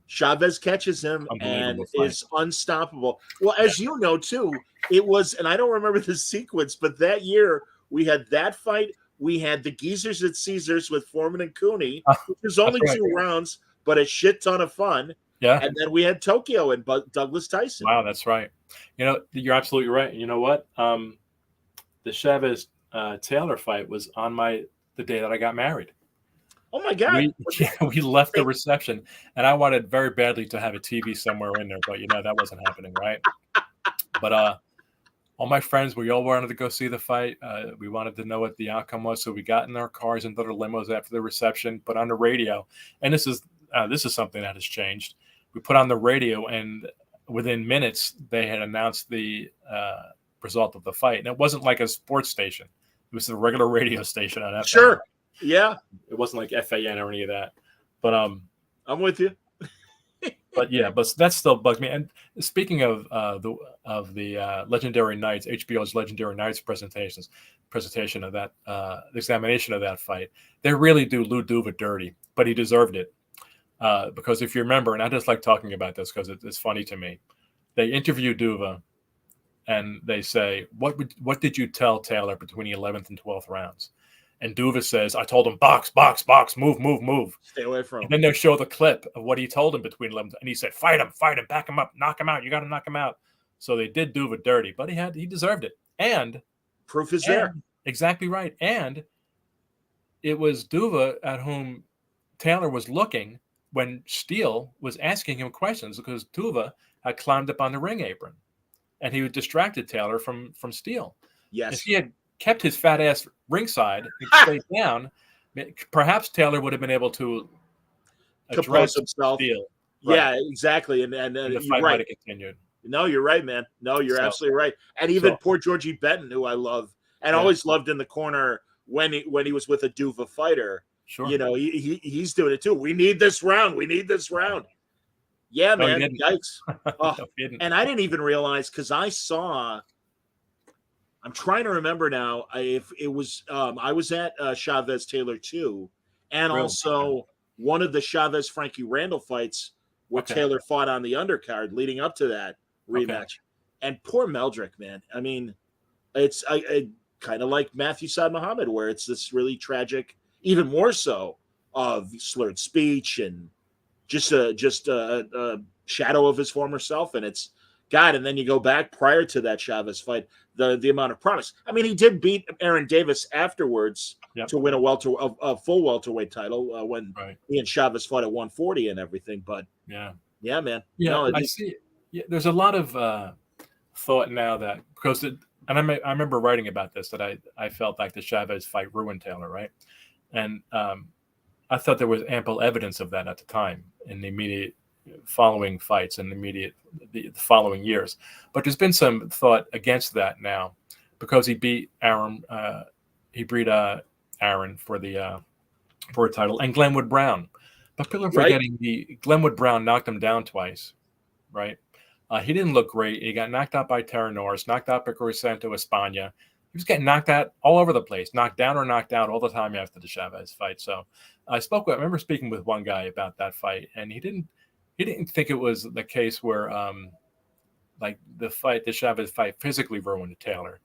Chavez catches him and Unbelievable fight. is unstoppable. Well, as you know, too, it was, and I don't remember the sequence, but that year we had that fight. We had the Geezers at Caesars with Foreman and Cooney, which was only That's right. 2 rounds, but a shit ton of fun. Yeah. And then we had Tokyo and Douglas Tyson. Wow, that's right. You know, you're absolutely right. You know what? The Chavez Taylor fight was on the day that I got married. Oh my God. We left the reception, and I wanted very badly to have a TV somewhere in there, but that wasn't happening, right? But all my friends, we all wanted to go see the fight. We wanted to know what the outcome was, so we got in our cars into the limos after the reception, put on the radio, and this is something that has changed. We put on the radio, and within minutes, they had announced the result of the fight, and it wasn't like a sports station; it was a regular radio station on FM. Sure. Yeah, it wasn't like FAN or any of that, but I'm with you. but that still bugs me. And speaking of the Legendary Nights, HBO's Legendary Nights presentation of that examination of that fight, they really do Lou Duva dirty, but he deserved it because if you remember, and I just like talking about this because it's funny to me, they interview Duva and they say, what did you tell Taylor between the 11th and 12th rounds? And Duva says, I told him, box, box, box, move, move, move. Stay away from him. And then they show the clip of what he told him between 11. And he said, fight him, back him up, knock him out. You got to knock him out. So they did Duva dirty, but he deserved it. And proof is there. Exactly right. And it was Duva at whom Taylor was looking when Steele was asking him questions because Duva had climbed up on the ring apron. And he distracted Taylor from Steele. Yes. If he had kept his fat ass ringside and stayed down, perhaps Taylor would have been able to compose himself. Steele. Right. Yeah, exactly. And the fight might have continued. No, you're right, man. No, you're absolutely right. And even poor Georgie Benton, who I love and always loved in the corner when he was with a Duva fighter. Sure. He's doing it too. We need this round. Yeah, man. Yikes. Oh, and I didn't even realize because I'm trying to remember now if it was I was at Chavez Taylor 2 and also one of the Chavez Frankie Randall fights where Taylor fought on the undercard leading up to that rematch. And poor Meldrick, man. I mean, it's kind of like Mathew Saad Muhammad where it's this really tragic, even more so, of slurred speech and just a shadow of his former self. And it's God, and then you go back prior to that Chavez fight, the amount of promise. I mean, he did beat Aaron Davis afterwards to win a full welterweight title when he and Chavez fought at 140 and everything. But yeah, man. Yeah, I see. Yeah, there's a lot of thought now that because I remember writing about this that I felt like the Chavez fight ruined Taylor, right? And I thought there was ample evidence of that at the time in the immediate following fights and the following years, but there's been some thought against that now because he beat Aaron. He beat Aaron for a title and Glenwood Brown, but people are forgetting Glenwood Brown knocked him down twice, right? He didn't look great. He got knocked out by Terra Norris, knocked out by Crisanto Espana. He was getting knocked out all over the place, knocked down or knocked out all the time after the Chavez fight. So I remember speaking with one guy about that fight, and he didn't think it was the case where like the Chavez fight physically ruined Taylor,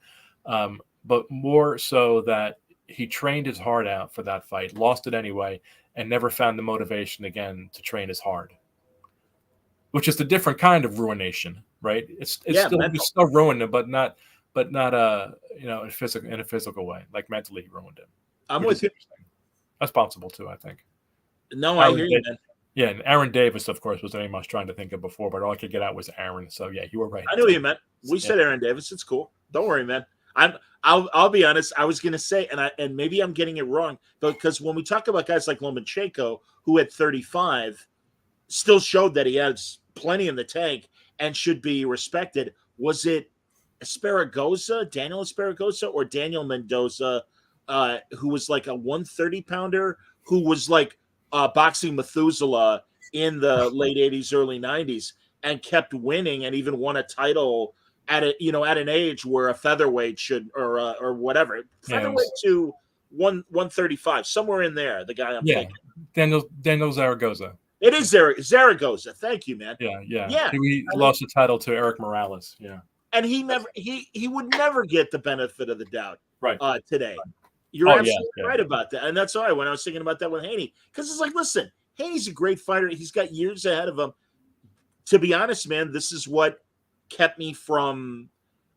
but more so that he trained his heart out for that fight, lost it anyway, and never found the motivation again to train as hard, which is a different kind of ruination, right? It's still ruined him, but not in a physical way, like mentally he ruined him. I'm with you. That's possible too, I think. No, I hear you, man. Yeah, and Aaron Davis, of course, was the name I was trying to think of before, but all I could get out was Aaron. So yeah, you were right. I knew what you meant. We said Aaron Davis. It's cool. Don't worry, man. I'll be honest. I was gonna say, and maybe I'm getting it wrong, because when we talk about guys like Lomachenko, who at 35 still showed that he has plenty in the tank and should be respected. Was it Daniel Esparagosa, or Daniel Mendoza, who was like a 130 pounder, who was like boxing Methuselah in the late 80s, early 90s, and kept winning and even won a title at an age where a featherweight should, or whatever, featherweight to 135, somewhere in there. The guy I'm thinking. Daniel Zaragoza. It is Zaragoza. Thank you, man. Yeah. Yeah. He lost the title to Eric Morales. Yeah. And he would never get the benefit of the doubt today. You're absolutely right about that. And that's why when I was thinking about that with Haney, because it's like, listen, Haney's a great fighter. He's got years ahead of him. To be honest, man, this is what kept me from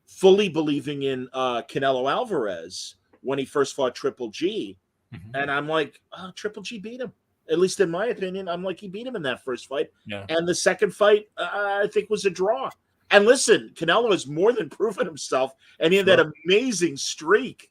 fully believing in Canelo Alvarez when he first fought Triple G. Mm-hmm. And I'm like, Triple G beat him. At least in my opinion, I'm like, he beat him in that first fight. Yeah. And the second fight, I think, was a draw. And listen, Canelo has more than proven himself. And he had that amazing streak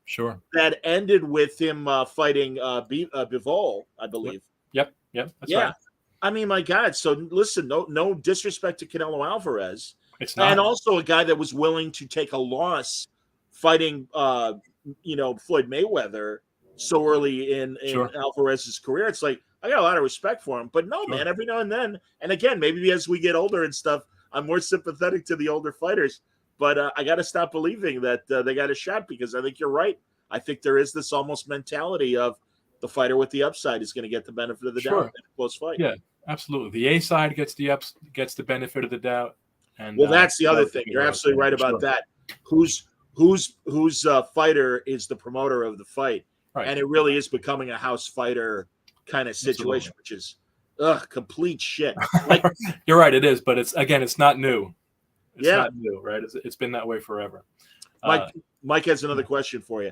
that ended with him fighting Bivol, I believe. Yep. That's right. I mean, my God. So listen, no disrespect to Canelo Alvarez. It's not. And also a guy that was willing to take a loss fighting, Floyd Mayweather so early in Alvarez's career. It's like, I got a lot of respect for him. But no, man, every now and then, and again, maybe as we get older and stuff, I'm more sympathetic to the older fighters. But I got to stop believing that they got a shot, because I think you're right. I think there is this almost mentality of the fighter with the upside is going to get the benefit of the doubt in a close fight. Yeah, absolutely. The A side gets the benefit of the doubt. And that's the other thing. You're absolutely right about that. Whose fighter is the promoter of the fight? Right. And it really is becoming a house fighter kind of situation, which is complete shit. Like, you're right, it is, but it's not new. It's not new, right? It's been that way forever. Mike has another question for you.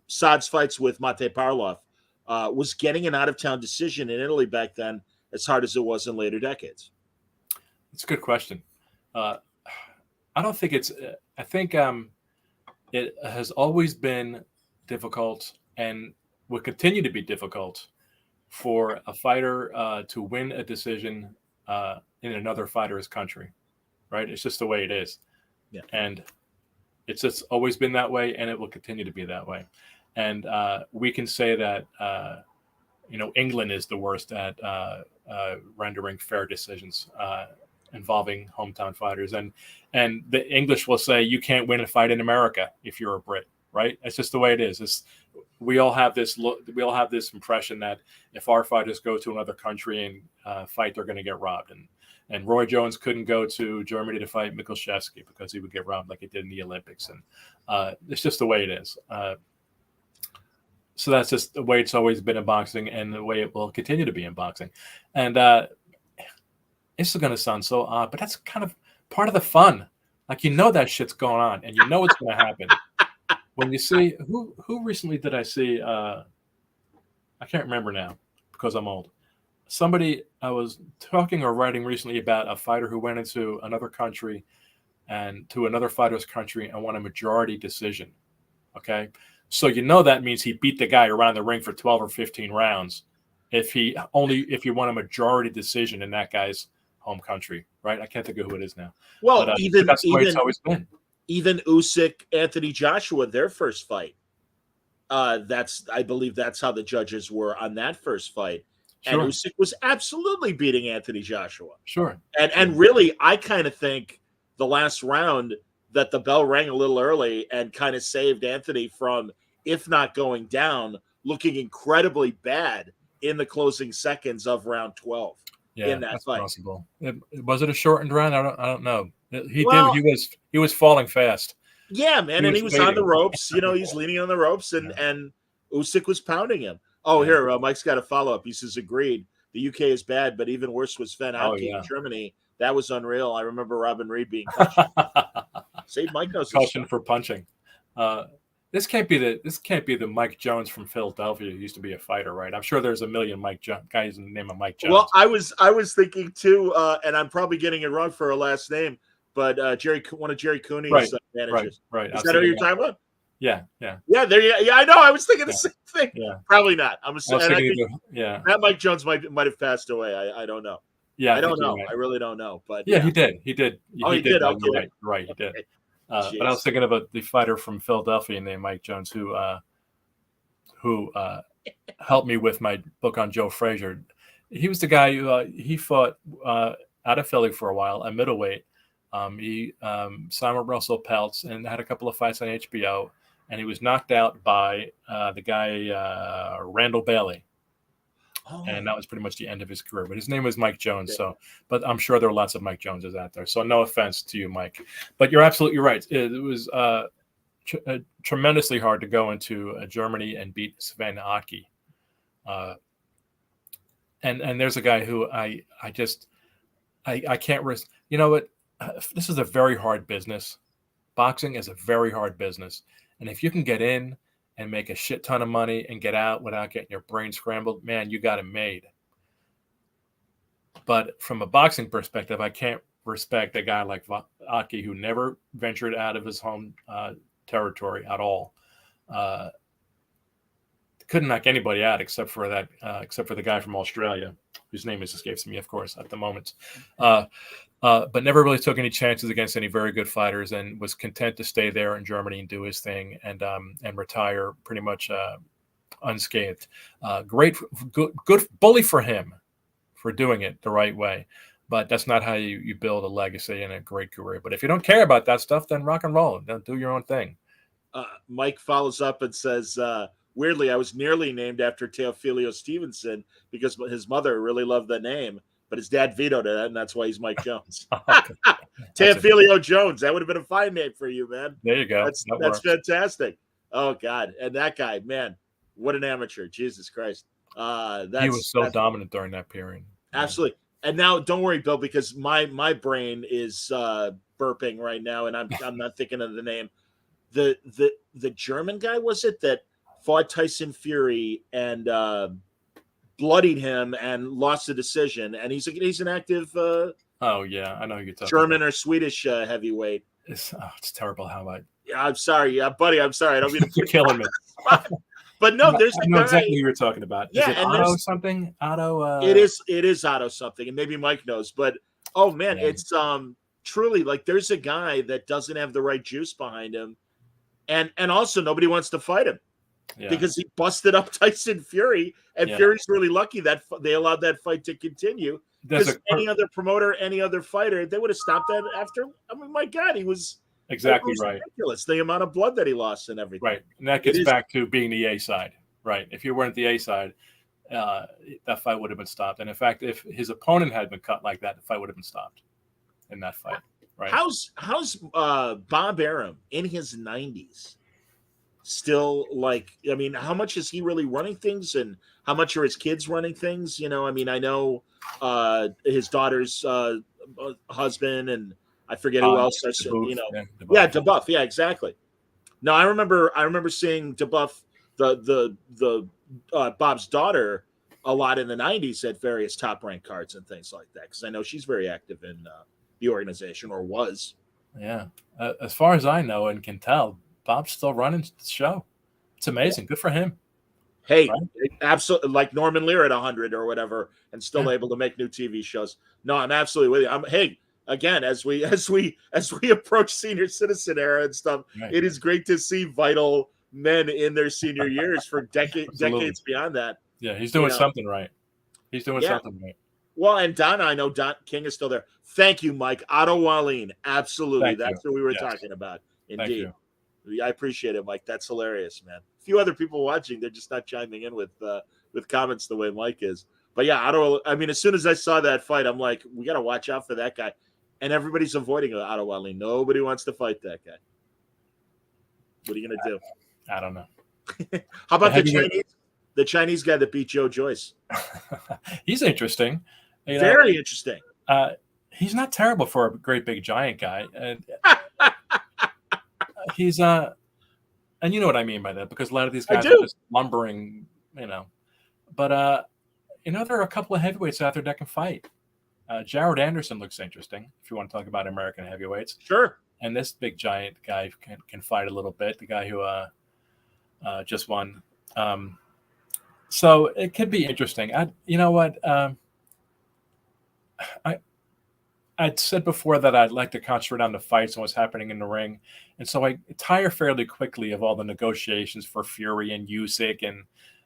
Saad's fights with Mate Parlov, was getting an out-of-town decision in Italy back then as hard as it was in later decades? It's a good question. I don't think it's. I think it has always been difficult and will continue to be difficult for a fighter to win a decision in another fighter's country, right? It's just the way it is. Yeah. And it's just always been that way, and it will continue to be that way. And we can say that, England is the worst at rendering fair decisions involving hometown fighters. And the English will say, you can't win a fight in America if you're a Brit, right? It's just the way it is. We all have this impression that if our fighters go to another country and fight, they're going to get robbed. And Roy Jones couldn't go to Germany to fight Mikuszewski because he would get robbed like he did in the Olympics. And it's just the way it is. So that's just the way it's always been in boxing, and the way it will continue to be in boxing. And this is going to sound so odd, but that's kind of part of the fun. Like, that shit's going on, and it's going to happen. When you see who recently did I see? I can't remember now because I'm old. Somebody I was talking or writing recently about a fighter who went into another country and to another fighter's country and won a majority decision. Okay, so that means he beat the guy around the ring for 12 or 15 rounds. If he won a majority decision in that guy's home country, right? I can't think of who it is now. Well, but, that's the way it's always been. Even Usyk, Anthony Joshua, their first fight. I believe that's how the judges were on that first fight. Sure. And Usyk was absolutely beating Anthony Joshua. Sure. And really, I kind of think the last round that the bell rang a little early and kind of saved Anthony from, if not going down, looking incredibly bad in the closing seconds of round 12. Yeah, in that that's fight. Possible. Was it a shortened round? I don't know. He was falling fast. Yeah, man, he was on the ropes. He's leaning on the ropes, and Usyk was pounding him. Oh, here, Mike's got a follow-up. He says, agreed. The UK is bad, but even worse was Sven Alke in Germany. That was unreal. I remember Robin Reed being punched. See, Mike knows caution for punching. This can't be the Mike Jones from Philadelphia who used to be a fighter, right? I'm sure there's a million guys in the name of Mike Jones. Well, I was thinking too, and I'm probably getting it wrong for her last name, but one of Jerry Cooney's managers. Right. Is that who you're talking about? Yeah. There I know. I was thinking the same thing. Yeah. Probably not. That Mike Jones might have passed away. I don't know. Yeah, I don't know. Right. I really don't know. But he did. He did. Okay. Right. He Okay. did. But I was thinking about the fighter from Philadelphia named Mike Jones who helped me with my book on Joe Frazier. He was the guy who he fought out of Philly for a while at middleweight. He Simon Russell Peltz and had a couple of fights on HBO, and he was knocked out by the guy Randall Bailey. And that was pretty much the end of his career. But his name was Mike Jones. So, but I'm sure there are lots of Mike Joneses out there. So no offense to you, Mike. But you're absolutely right. It was tremendously hard to go into Germany and beat Sven Aki. And there's a guy who I can't risk. You know what? This is a very hard business. Boxing is a very hard business. And if you can get in and make a shit ton of money and get out without getting your brain scrambled, man, you got it made. But from a boxing perspective, I can't respect a guy like Aki who never ventured out of his home territory at all. Couldn't knock anybody out except for the guy from Australia, whose name escapes me, of course, at the moment. But never really took any chances against any very good fighters, and was content to stay there in Germany and do his thing and retire pretty much unscathed. Good bully for him for doing it the right way. But that's not how you build a legacy and a great career. But if you don't care about that stuff, then rock and roll. Don't do your own thing. Mike follows up and says, weirdly, I was nearly named after Teofilio Stevenson because his mother really loved the name, but his dad vetoed it, and that's why he's Mike Jones. Teofilio Jones. That would have been a fine name for you, man. There you go. That's fantastic. Oh, God. And that guy, man, what an amateur. Jesus Christ. He was so dominant during that period. Absolutely. And now, don't worry, Bill, because my brain is burping right now, and I'm not thinking of the name. The German guy, was it, that fought Tyson Fury and bloodied him and lost the decision, and he's an active oh yeah, I know you're talking German or Swedish heavyweight. It's terrible how I'm sorry, buddy. I'm sorry. I don't mean to you're killing me. But no, there's I know exactly who you're talking about. Yeah, is it Otto something? Otto. It is Otto something, and maybe Mike knows. But oh man, it's truly like there's a guy that doesn't have the right juice behind him, and also nobody wants to fight him. Yeah. Because he busted up Tyson Fury, and Fury's really lucky that they allowed that fight to continue. Because any other promoter, any other fighter, they would have stopped that after. I mean, my God, he was exactly right. Ridiculous, the amount of blood that he lost and everything. Right, and that gets back to being the A side. Right, if you weren't the A side, that fight would have been stopped. And in fact, if his opponent had been cut like that, the fight would have been stopped in that fight. Right? How's Bob Arum in his 90s? Still, like, I mean, how much is he really running things, and how much are his kids running things? You know, I mean, I know his daughter's husband, and I forget who else. Dettloff. Yeah, exactly. No, I remember seeing Dettloff, the Bob's daughter, a lot in the 90s at various top ranked cards and things like that, because I know she's very active in the organization, or was. Yeah, as far as I know and can tell, Bob's still running the show. It's amazing. Good for him. Hey, absolutely, like Norman Lear at 100 or whatever, and still able to make new TV shows. No, I'm absolutely with you. Hey, again, as we approach senior citizen era and stuff, it is great to see vital men in their senior years for decades beyond that. Yeah, he's doing something right. He's doing something right. Well, and Donna, I know Don King is still there. Thank you, Mike. Otto Wallin. Absolutely. That's what we were talking about. Indeed. I appreciate it, Mike. That's hilarious, man. A few other people watching, they're just not chiming in with comments the way Mike is. But yeah, Otto, I mean, as soon as I saw that fight, I'm like, we got to watch out for that guy. And everybody's avoiding Otto Wallin. Nobody wants to fight that guy. What are you going to do? I don't know. How about the Chinese guy that beat Joe Joyce? He's interesting. Very interesting. He's not terrible for a great big giant guy. He's and you know what I mean by that, because a lot of these guys are just lumbering, But there are a couple of heavyweights out there that can fight. Jared Anderson looks interesting if you want to talk about American heavyweights. Sure. And this big giant guy can fight a little bit. The guy who just won. So it could be interesting. I'd said before that I'd like to concentrate on the fights and what's happening in the ring. And so I tire fairly quickly of all the negotiations for Fury and Usyk. And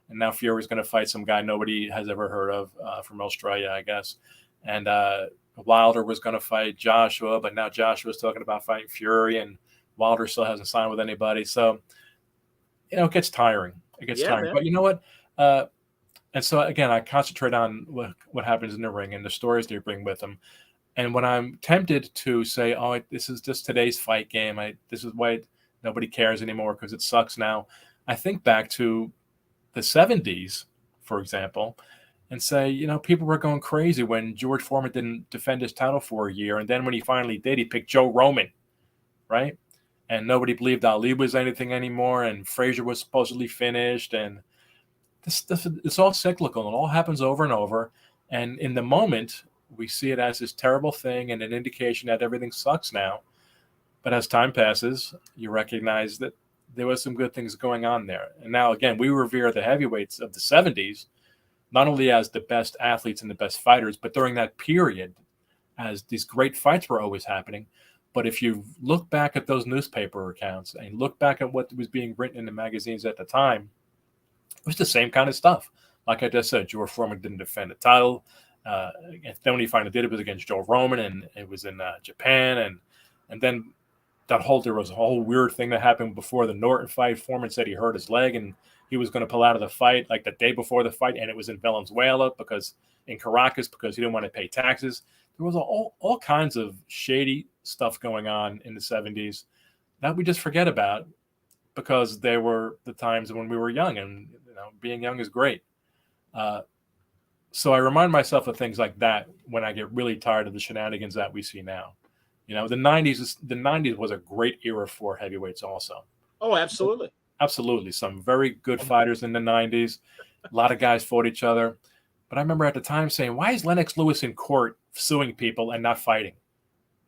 now Fury's going to fight some guy nobody has ever heard of from Australia, I guess. And Wilder was going to fight Joshua, but now Joshua's talking about fighting Fury, and Wilder still hasn't signed with anybody. So, it gets tiring. It gets tiring. Man. But you know what? And so again, I concentrate on what happens in the ring and the stories they bring with them. And when I'm tempted to say, "Oh, this is just today's fight game. This is why nobody cares anymore because it sucks now," I think back to the '70s, for example, and say, people were going crazy when George Foreman didn't defend his title for a year, and then when he finally did, he picked Joe Roman, right? And nobody believed Ali was anything anymore, and Frazier was supposedly finished, and this it's all cyclical. It all happens over and over, and in the moment, we see it as this terrible thing and an indication that everything sucks now. But as time passes, you recognize that there was some good things going on there. And now, again, we revere the heavyweights of the '70s, not only as the best athletes and the best fighters, but during that period, as these great fights were always happening. But if you look back at those newspaper accounts and look back at what was being written in the magazines at the time, it was the same kind of stuff. Like I just said, George Foreman didn't defend the title. Then when he finally did, it was against Joe Roman, and it was in Japan. And then there was a whole weird thing that happened before the Norton fight. Foreman said he hurt his leg and he was going to pull out of the fight like the day before the fight, and it was in Valenzuela in Caracas because he didn't want to pay taxes. There was all kinds of shady stuff going on in the '70s that we just forget about because they were the times when we were young, and being young is great. So I remind myself of things like that when I get really tired of the shenanigans that we see now. The '90s was a great era for heavyweights also. Oh, absolutely. Absolutely. Some very good fighters in the '90s. A lot of guys fought each other. But I remember at the time saying, why is Lennox Lewis in court suing people and not fighting?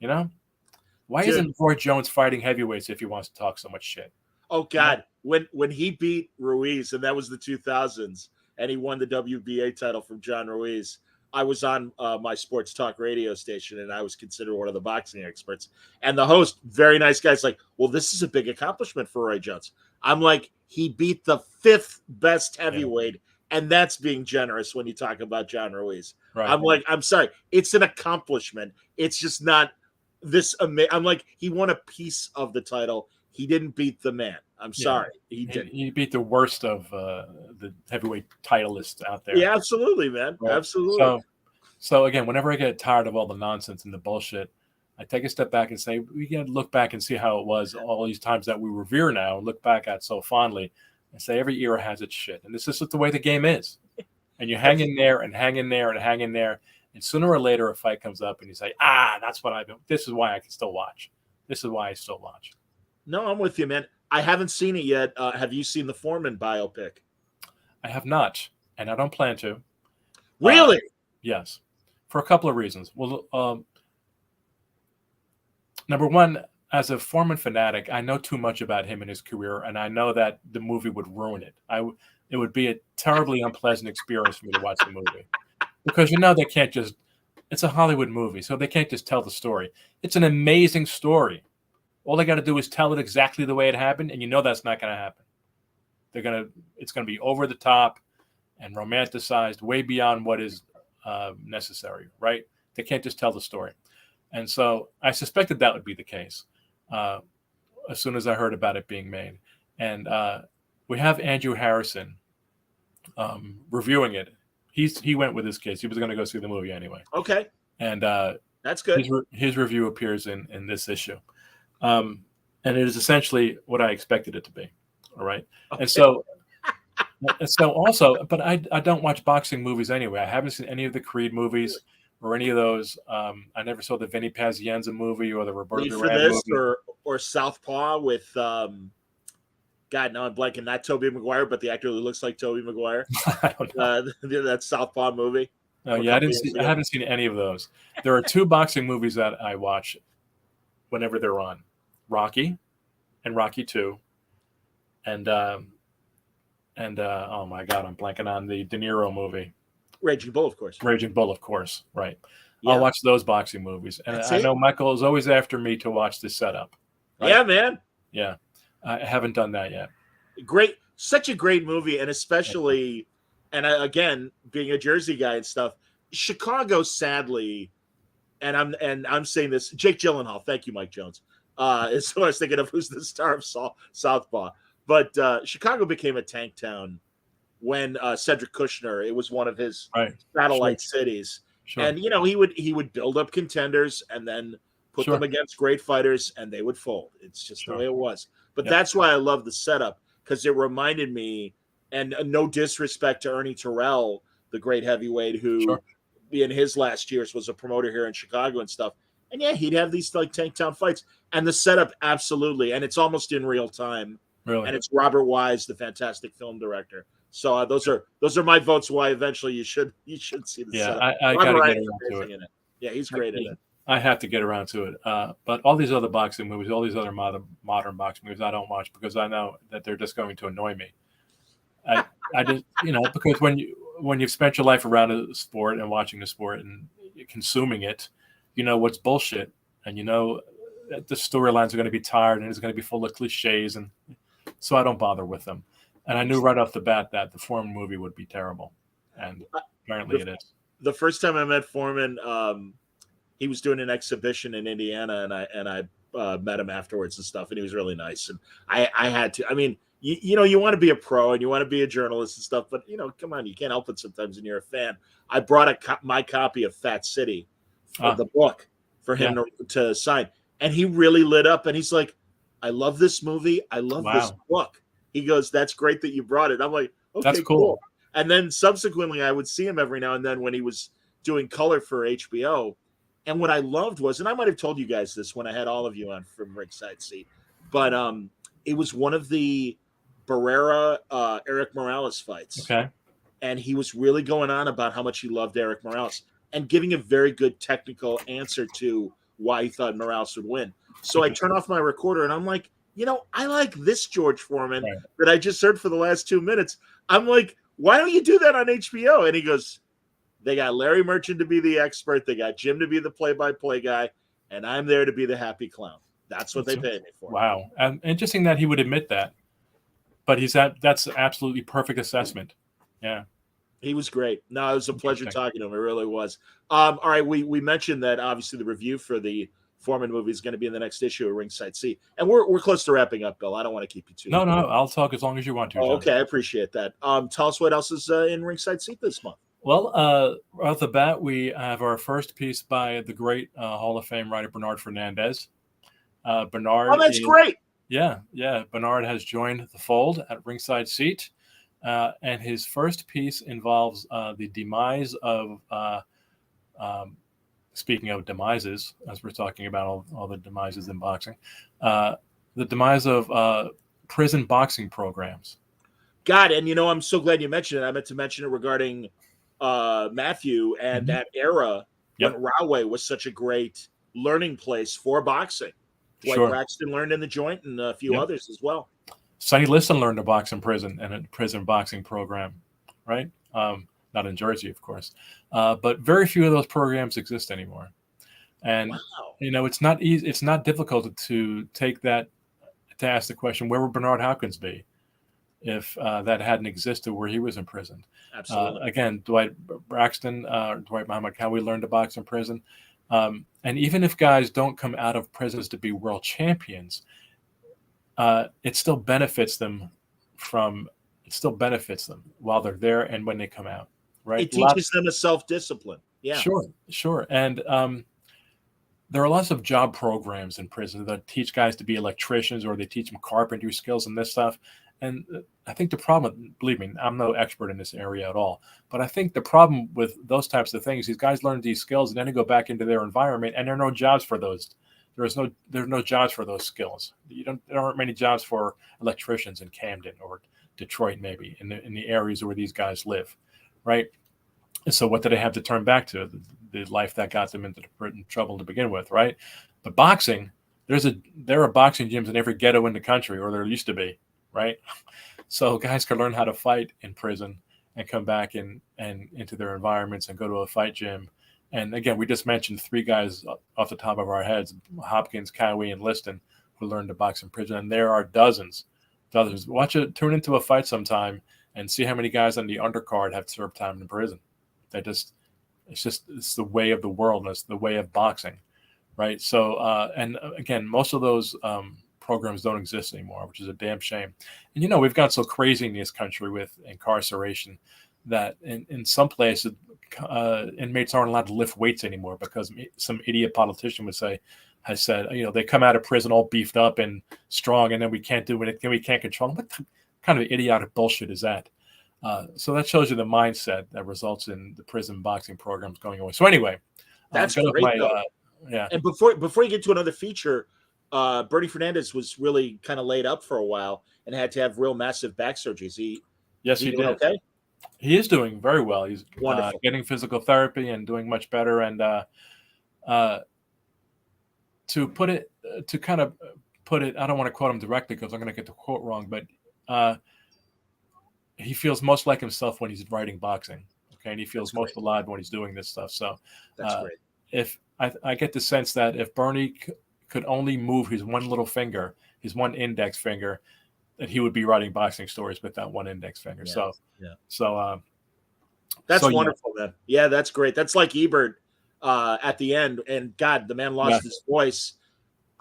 Why isn't Roy Jones fighting heavyweights if he wants to talk so much shit? Oh, God. When he beat Ruiz, and that was the 2000s, and he won the WBA title from John Ruiz, I was on my sports talk radio station, and I was considered one of the boxing experts. And the host, very nice guy, is like, well, this is a big accomplishment for Roy Jones. I'm like, he beat the 5th best heavyweight, and that's being generous when you talk about John Ruiz. Right. I'm like, I'm sorry. It's an accomplishment. It's just not this amazing. I'm like, he won a piece of the title. He didn't beat the man. I'm sorry. He didn't. He beat the worst of the heavyweight titleists out there. Yeah, absolutely, man. Right. Absolutely. So again, whenever I get tired of all the nonsense and the bullshit, I take a step back and say, we got to look back and see how it was all these times that we revere now, look back at so fondly, and say every era has its shit. And this is just the way the game is. And you hang in there and hang in there and hang in there. And sooner or later, a fight comes up and you say, that's what this is why I can still watch. This is why I still watch. No, I'm with you, man. I haven't seen it yet. Have you seen the Foreman biopic? I have not, and I don't plan to. Really? Yes, for a couple of reasons. Well, number one, as a Foreman fanatic, I know too much about him and his career, and I know that the movie would ruin it. It would be a terribly unpleasant experience for me to watch the movie because they can't just. It's a Hollywood movie, so they can't just tell the story. It's an amazing story. All they got to do is tell it exactly the way it happened, and that's not going to happen. It's going to be over the top and romanticized way beyond what is necessary, right? They can't just tell the story. And so I suspected that would be the case as soon as I heard about it being made. And we have Andrew Harrison reviewing it. He went with his kids. He was going to go see the movie anyway. Okay. And that's good. His review appears in this issue. And it is essentially what I expected it to be. All right. Okay. And so also, but I don't watch boxing movies anyway. I haven't seen any of the Creed movies or any of those. I never saw the Vinny Pazienza movie or the Roberto Duran movie. Or Southpaw with, God, now I'm blanking, not Tobey Maguire, but the actor who looks like Tobey Maguire. I don't know. That Southpaw movie. Oh, yeah, I haven't seen any of those. There are 2 boxing movies that I watch whenever they're on. Rocky and Rocky 2. And oh my God, I'm blanking on the De Niro movie. Raging Bull, of course. Raging Bull, of course, right. Yeah. I'll watch those boxing movies. And I know Michael is always after me to watch the setup. Right? Yeah, man. Yeah. I haven't done that yet. Great. Such a great movie. And especially, and again, being a Jersey guy and stuff, Chicago, sadly, and I'm saying this, Jake Gyllenhaal. Thank you, Mike Jones. Is who I was thinking of, who's the star of Southpaw. But Chicago became a tank town when Cedric Kushner, it was one of his Right. satellite cities. Sure. And he would build up contenders and then put them against great fighters, and they would fold. It's just the way it was. But that's why I love the setup, because it reminded me, and no disrespect to Ernie Terrell, the great heavyweight who in his last years was a promoter here in Chicago and stuff. And yeah, he'd have these like Tanktown fights, and the setup absolutely, and it's almost in real time. Really? And it's Robert Wise, the fantastic film director. So those are my votes. Why eventually you should see the setup. I got to get around to it. Yeah, he's great in it. I have to get around to it. But all these other boxing movies, all these other modern boxing movies, I don't watch because I know that they're just going to annoy me. I just because when you've spent your life around the sport and watching the sport and consuming it, you know what's bullshit, and you know that the storylines are going to be tired and it's going to be full of cliches, and so I don't bother with them. And I knew right off the bat that the Foreman movie would be terrible, and apparently it is. The first time I met Foreman, he was doing an exhibition in Indiana, and I met him afterwards and stuff, and he was really nice. And I had to. I mean, you want to be a pro and you want to be a journalist and stuff, but come on, you can't help it sometimes when you're a fan. I brought my copy of Fat City, the book, for him to sign, and he really lit up, and he's like, "I love this movie. I love this book." He goes, "That's great that you brought it." I'm like, "Okay, that's cool." And then subsequently, I would see him every now and then when he was doing color for HBO. And what I loved was, and I might have told you guys this when I had all of you on from Ringside Seat, but it was one of the Barrera Eric Morales fights. Okay. And he was really going on about how much he loved Eric Morales and giving a very good technical answer to why he thought Morales would win. So I turn off my recorder and I'm like, I like this George Foreman that I just heard for the last 2 minutes. I'm like, why don't you do that on HBO? And he goes, they got Larry Merchant to be the expert. They got Jim to be the play-by-play guy. And I'm there to be the happy clown. That's what they paid me for. Wow. Interesting that he would admit that. But that's absolutely perfect assessment. Yeah. He was great. No, it was a pleasure talking to him. It really was. All right. We mentioned that obviously the review for the Foreman movie is going to be in the next issue of Ringside Seat. And we're close to wrapping up, Bill. I don't want to keep you too long. No, I'll talk as long as you want to. Oh, okay. I appreciate that. Tell us what else is in Ringside Seat this month. Well, right off the bat, we have our first piece by the great Hall of Fame writer Bernard Fernandez. Bernard. Oh, that's great. Yeah. Bernard has joined the fold at Ringside Seat. And his first piece involves the demise of, speaking of demises, as we're talking about all the demises in boxing, the demise of prison boxing programs. God, and I'm so glad you mentioned it. I meant to mention it regarding Mathew and that era when Rahway was such a great learning place for boxing. Dwight Braxton learned in the Joint and a few others as well. Sonny Liston learned to box in prison and a prison boxing program, right? Not in Jersey, of course. But very few of those programs exist anymore. And, it's not easy. It's not difficult to take that, to ask the question, where would Bernard Hopkins be if that hadn't existed where he was imprisoned? Absolutely. Again, Dwight Braxton, Dwight Muhammad Cowie learned to box in prison. And even if guys don't come out of prisons to be world champions, it still benefits them while they're there and when they come out, right? It teaches them a self-discipline. Yeah. Sure. And there are lots of job programs in prison that teach guys to be electricians, or they teach them carpentry skills and this stuff. And I think the problem, believe me, I'm no expert in this area at all, but I think the problem with those types of things, these guys learn these skills and then they go back into their environment, and there are no jobs for those. There's no jobs for those skills. There aren't many jobs for electricians in Camden or Detroit, maybe in the areas where these guys live, right? And so what do they have to turn back to? The life that got them into trouble to begin with, right? But boxing, there are boxing gyms in every ghetto in the country, or there used to be, right? So guys can learn how to fight in prison and come back and into their environments and go to a fight gym. And again, we just mentioned 3 guys off the top of our heads, Hopkins, Cowie, and Liston, who learned to box in prison. And there are dozens. Tune into a fight sometime and see how many guys on the undercard have served time in prison. It's the way of the world, and it's the way of boxing, right? So, and again, most of those programs don't exist anymore, which is a damn shame. And we've gotten so crazy in this country with incarceration that in some places inmates aren't allowed to lift weights anymore because some idiot politician has said, they come out of prison all beefed up and strong, and then we can't do it, we can't control them. What kind of idiotic bullshit is that? So that shows you the mindset that results in the prison boxing programs going away. So anyway, that's great. Yeah. And before you get to another feature, Bernie Fernandez was really kind of laid up for a while and had to have real massive back surgeries. He did. Okay. He is doing very well. He's wonderful. Getting physical therapy and doing much better. And to kind of put it, I don't want to quote him directly because I'm going to get the quote wrong, but he feels most like himself when he's writing boxing. Okay. And he feels most alive when he's doing this stuff. So that's great. If I get the sense that if Bernie could only move his one little finger, his one index finger, that he would be writing boxing stories with that one index finger. That's wonderful, man. Yeah, that's great. That's like Ebert at the end. And God, the man lost his voice.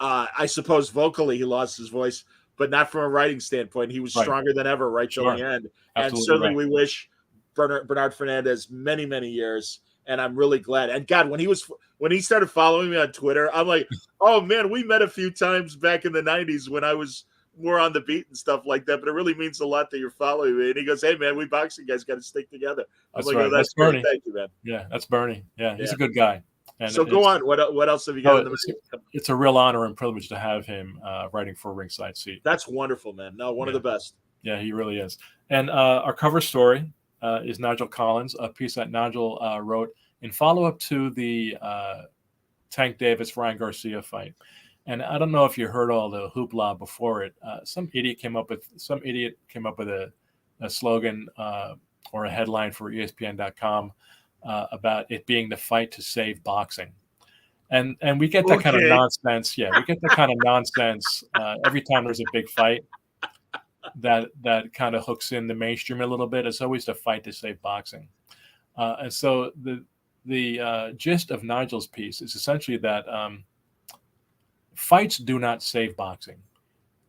I suppose vocally he lost his voice, but not from a writing standpoint. He was stronger than ever right till the end. Absolutely, and certainly we wish Bernard Fernandez many, many years. And I'm really glad. And God, when he started following me on Twitter, I'm like, oh man, we met a few times back in the 90s when I was more on the beat and stuff like that. But it really means a lot that you're following me. And he goes, hey man, we boxing guys got to stick together. I'm like, right. Oh, that's Bernie. Thank you, man. Yeah, that's Bernie. Yeah, he's a good guy. And so go on. What else have you got? It's a real honor and privilege to have him writing for Ringside Seat. That's wonderful, man. No, one of the best. Yeah, he really is. And our cover story is Nigel Collins, a piece that Nigel wrote in follow-up to the Tank Davis-Ryan Garcia fight. And I don't know if you heard all the hoopla before it. Some idiot came up with a slogan or a headline for ESPN.com about it being the fight to save boxing. And we get that kind of nonsense. Yeah, we get that kind of nonsense every time there's a big fight that kind of hooks in the mainstream a little bit. It's always the fight to save boxing. And so the gist of Nigel's piece is essentially that fights do not save boxing.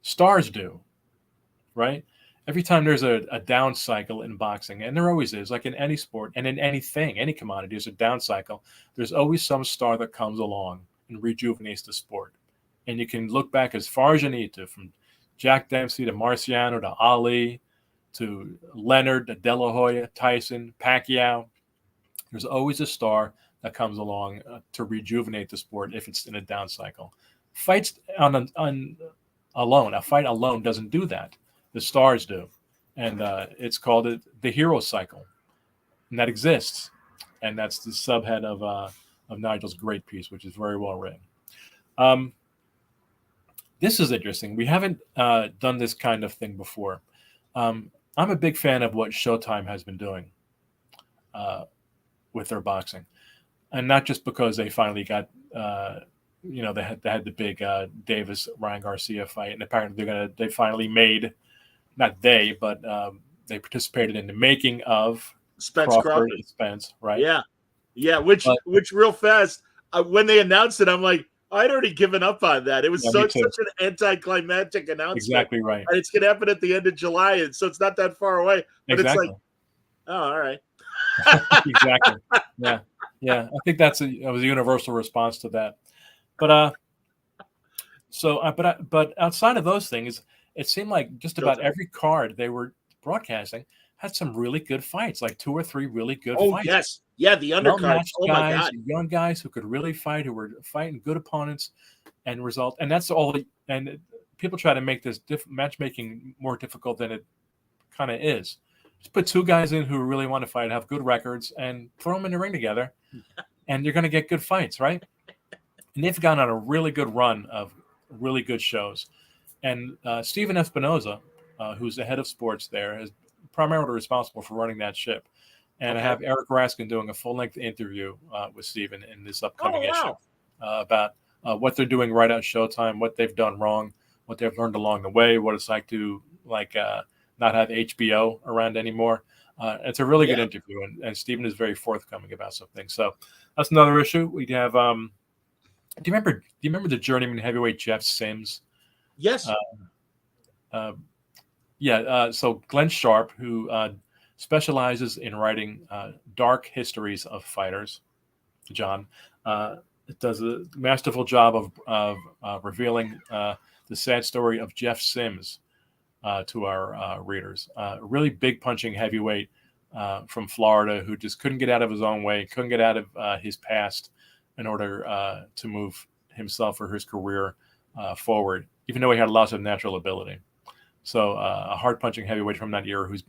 Stars do, right? Every time there's a down cycle in boxing, and there always is, like in any sport and in anything, any commodity, there's a down cycle. There's always some star that comes along and rejuvenates the sport. And you can look back as far as you need to, from Jack Dempsey to Marciano to Ali to Leonard to De La Hoya, Tyson, Pacquiao. There's always a star that comes along to rejuvenate the sport if it's in a down cycle. Fights a fight alone doesn't do that. The stars do. And it's called the hero cycle. And that exists. And that's the subhead of Nigel's great piece, which is very well written. This is interesting. We haven't done this kind of thing before. I'm a big fan of what Showtime has been doing with their boxing. And not just because they finally got, they had the big Davis-Ryan Garcia fight. And apparently they finally made, not they, but they participated in the making of Crawford. Spence, right? Yeah. Which real fast, when they announced it, I'm like, I'd already given up on that. It was such an anticlimactic announcement. Exactly right. And it's going to happen at the end of July, and so it's not that far away. But It's like, oh, all right. Exactly. Yeah. I think that was a universal response to that. But but outside of those things, it seemed like just about every card they were broadcasting had some really good fights, like 2 or 3 really good fights. Oh, yes. Yeah, the undercards. Oh, my God. Young guys who could really fight, who were fighting good opponents and result. And that's all. And people try to make this matchmaking more difficult than it kind of is. Just put 2 guys in who really want to fight, have good records, and throw them in the ring together, and you're going to get good fights, right? And they've gone on a really good run of really good shows. And Steven Espinoza, who's the head of sports there, is primarily responsible for running that ship. And I have Eric Raskin doing a full-length interview with Steven in this upcoming issue about what they're doing right at Showtime, what they've done wrong, what they've learned along the way, what it's like to not have HBO around anymore. It's a really good interview, and Steven is very forthcoming about some things. So that's another issue. We have. Do you remember the journeyman heavyweight Jeff Sims? Yes. So Glenn Sharp, who specializes in writing dark histories of fighters, John, does a masterful job of revealing the sad story of Jeff Sims to our readers. Really big punching heavyweight from Florida who just couldn't get out of his own way, couldn't get out of his past in order to move himself or his career forward, even though he had lots of natural ability. So a hard punching heavyweight from that era whose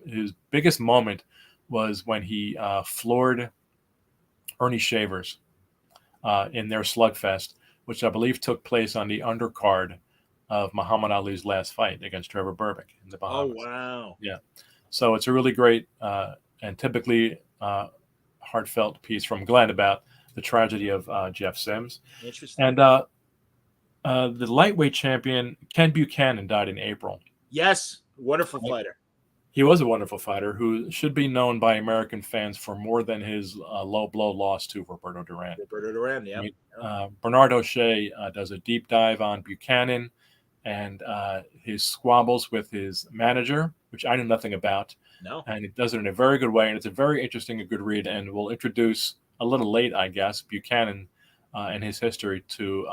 biggest moment was when he floored Ernie Shavers in their slugfest, which I believe took place on the undercard of Muhammad Ali's last fight against Trevor Berbick in the Bahamas. Oh, wow. Yeah. So it's a really great and typically heartfelt piece from Glenn about the tragedy of Jeff Sims. Interesting. And the lightweight champion, Ken Buchanan, died in April. Yes. Wonderful fighter. He was a wonderful fighter who should be known by American fans for more than his low blow loss to Roberto Duran. Yeah. I mean, Bernard O'Shea does a deep dive on Buchanan and his squabbles with his manager, which I knew nothing about. No. And it does it in a very good way. And it's a very interesting and good read. And we'll introduce a little late, I guess, Buchanan and his history to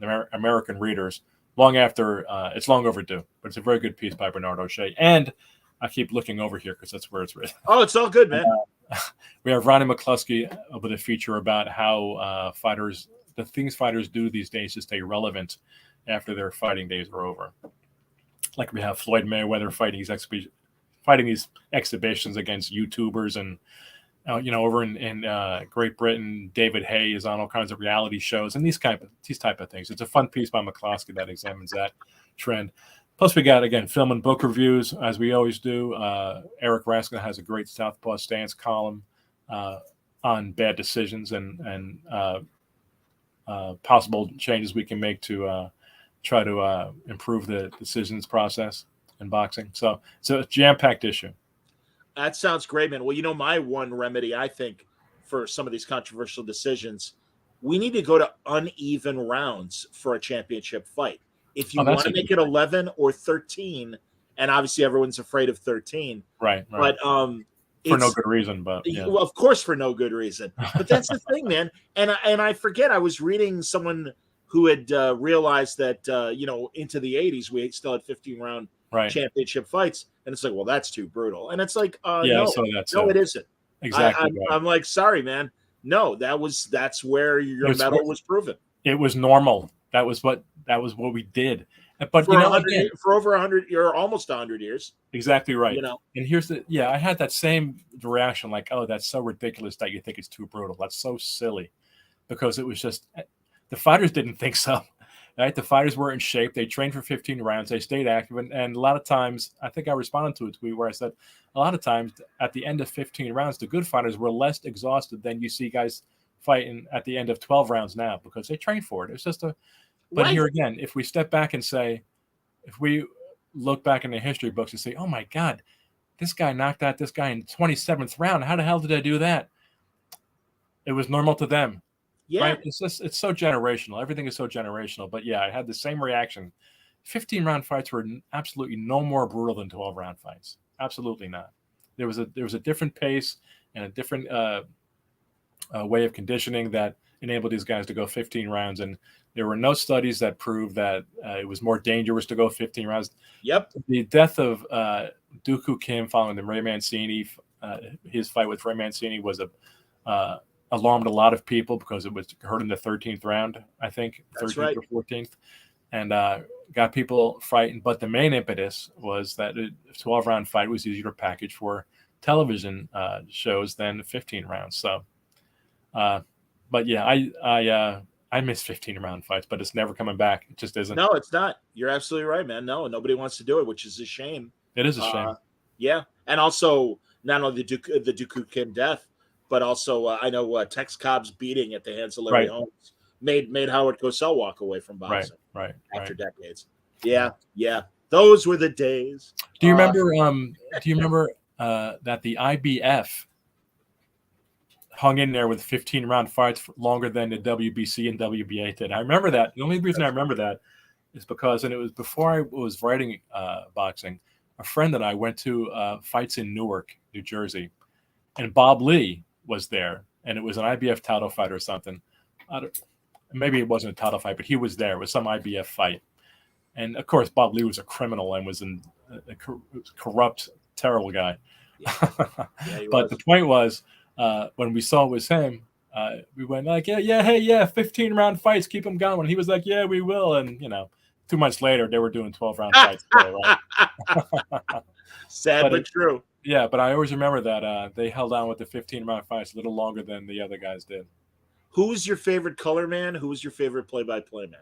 the American readers long after it's long overdue. But it's a very good piece by Bernard O'Shea. And I keep looking over here because that's where it's written. Oh, it's all good, man. We have Ronnie McCluskey with a feature about how the things fighters do these days to stay relevant after their fighting days are over. Like we have Floyd Mayweather fighting these exhibitions against YouTubers, and over in Great Britain, David Hay is on all kinds of reality shows and these type of things. It's a fun piece by McCloskey that examines that trend. Plus, we got, again, film and book reviews, as we always do. Eric Raskin has a great Southpaw Stance column on bad decisions and possible changes we can make to try to improve the decisions process in boxing. So it's a jam-packed issue. That sounds great, man. Well, my one remedy, I think, for some of these controversial decisions, we need to go to uneven rounds for a championship fight. If you want to make it 11 or 13, and obviously everyone's afraid of 13. Right. But for no good reason, but yeah. Well, of course, for no good reason. But that's the thing, man. And I forget, I was reading someone who had realized that, into the 80s, we still had 15-round championship fights. And it's like, well, that's too brutal. And it's like, it isn't. Exactly. I'm like, sorry, man. No, that's where your medal was proven. It was normal. That was what we did. But for over 100, you're almost 100 years. Exactly right. And here's I had that same reaction, like, oh, that's so ridiculous that you think it's too brutal. That's so silly, because it was just the fighters didn't think so. Right? The fighters were in shape. They trained for 15 rounds. They stayed active, and a lot of times, I think I responded to a tweet where I said, a lot of times at the end of 15 rounds, the good fighters were less exhausted than you see guys fighting at the end of 12 rounds now, because they trained for it. It's just But here again, if we step back and say, if we look back in the history books and say, oh my God, this guy knocked out this guy in 27th round. How the hell did I do that? It was normal to them. Yeah. Right? It's so generational. Everything is so generational. But yeah, I had the same reaction. 15-round fights were absolutely no more brutal than 12-round fights. Absolutely not. There was a different pace and a different way of conditioning that enabled these guys to go 15 rounds. And there were no studies that proved that it was more dangerous to go 15 rounds. Yep. The death of Dooku Kim following the Ray Mancini, his fight with Ray Mancini was alarmed a lot of people because it was hurt in the 13th round, I think. That's 13th right. or 14th. And got people frightened. But the main impetus was that a 12-round fight was easier to package for television shows than 15 rounds. So, but yeah, I miss 15-round fights, but it's never coming back. It just isn't. No, it's not. You're absolutely right, man. No, nobody wants to do it, which is a shame. It is a shame. Yeah, and also not only the Dooku Kim death, but also I know Tex Cobb's beating at the hands of Larry Holmes made Howard Cosell walk away from boxing. Right. After decades. Yeah. Those were the days. Do you remember? That the IBF hung in there with 15-round fights for longer than the WBC and WBA did? I remember that. The only reason I remember that is because, and it was before I was writing boxing, a friend and I went to fights in Newark, New Jersey, and Bob Lee was there, and it was an IBF title fight or something. Maybe it wasn't a title fight, but he was there. It was some IBF fight. And, of course, Bob Lee was a criminal and was a corrupt, terrible guy. Yeah, but the point was, when we saw it was him, we went like, hey, 15-round fights, keep them going. And he was like, yeah, we will. And, 2 months later, they were doing 12-round fights. Right? Sad but true. Yeah, but I always remember that they held on with the 15-round fights a little longer than the other guys did. Who was your favorite color man? Who was your favorite play-by-play man?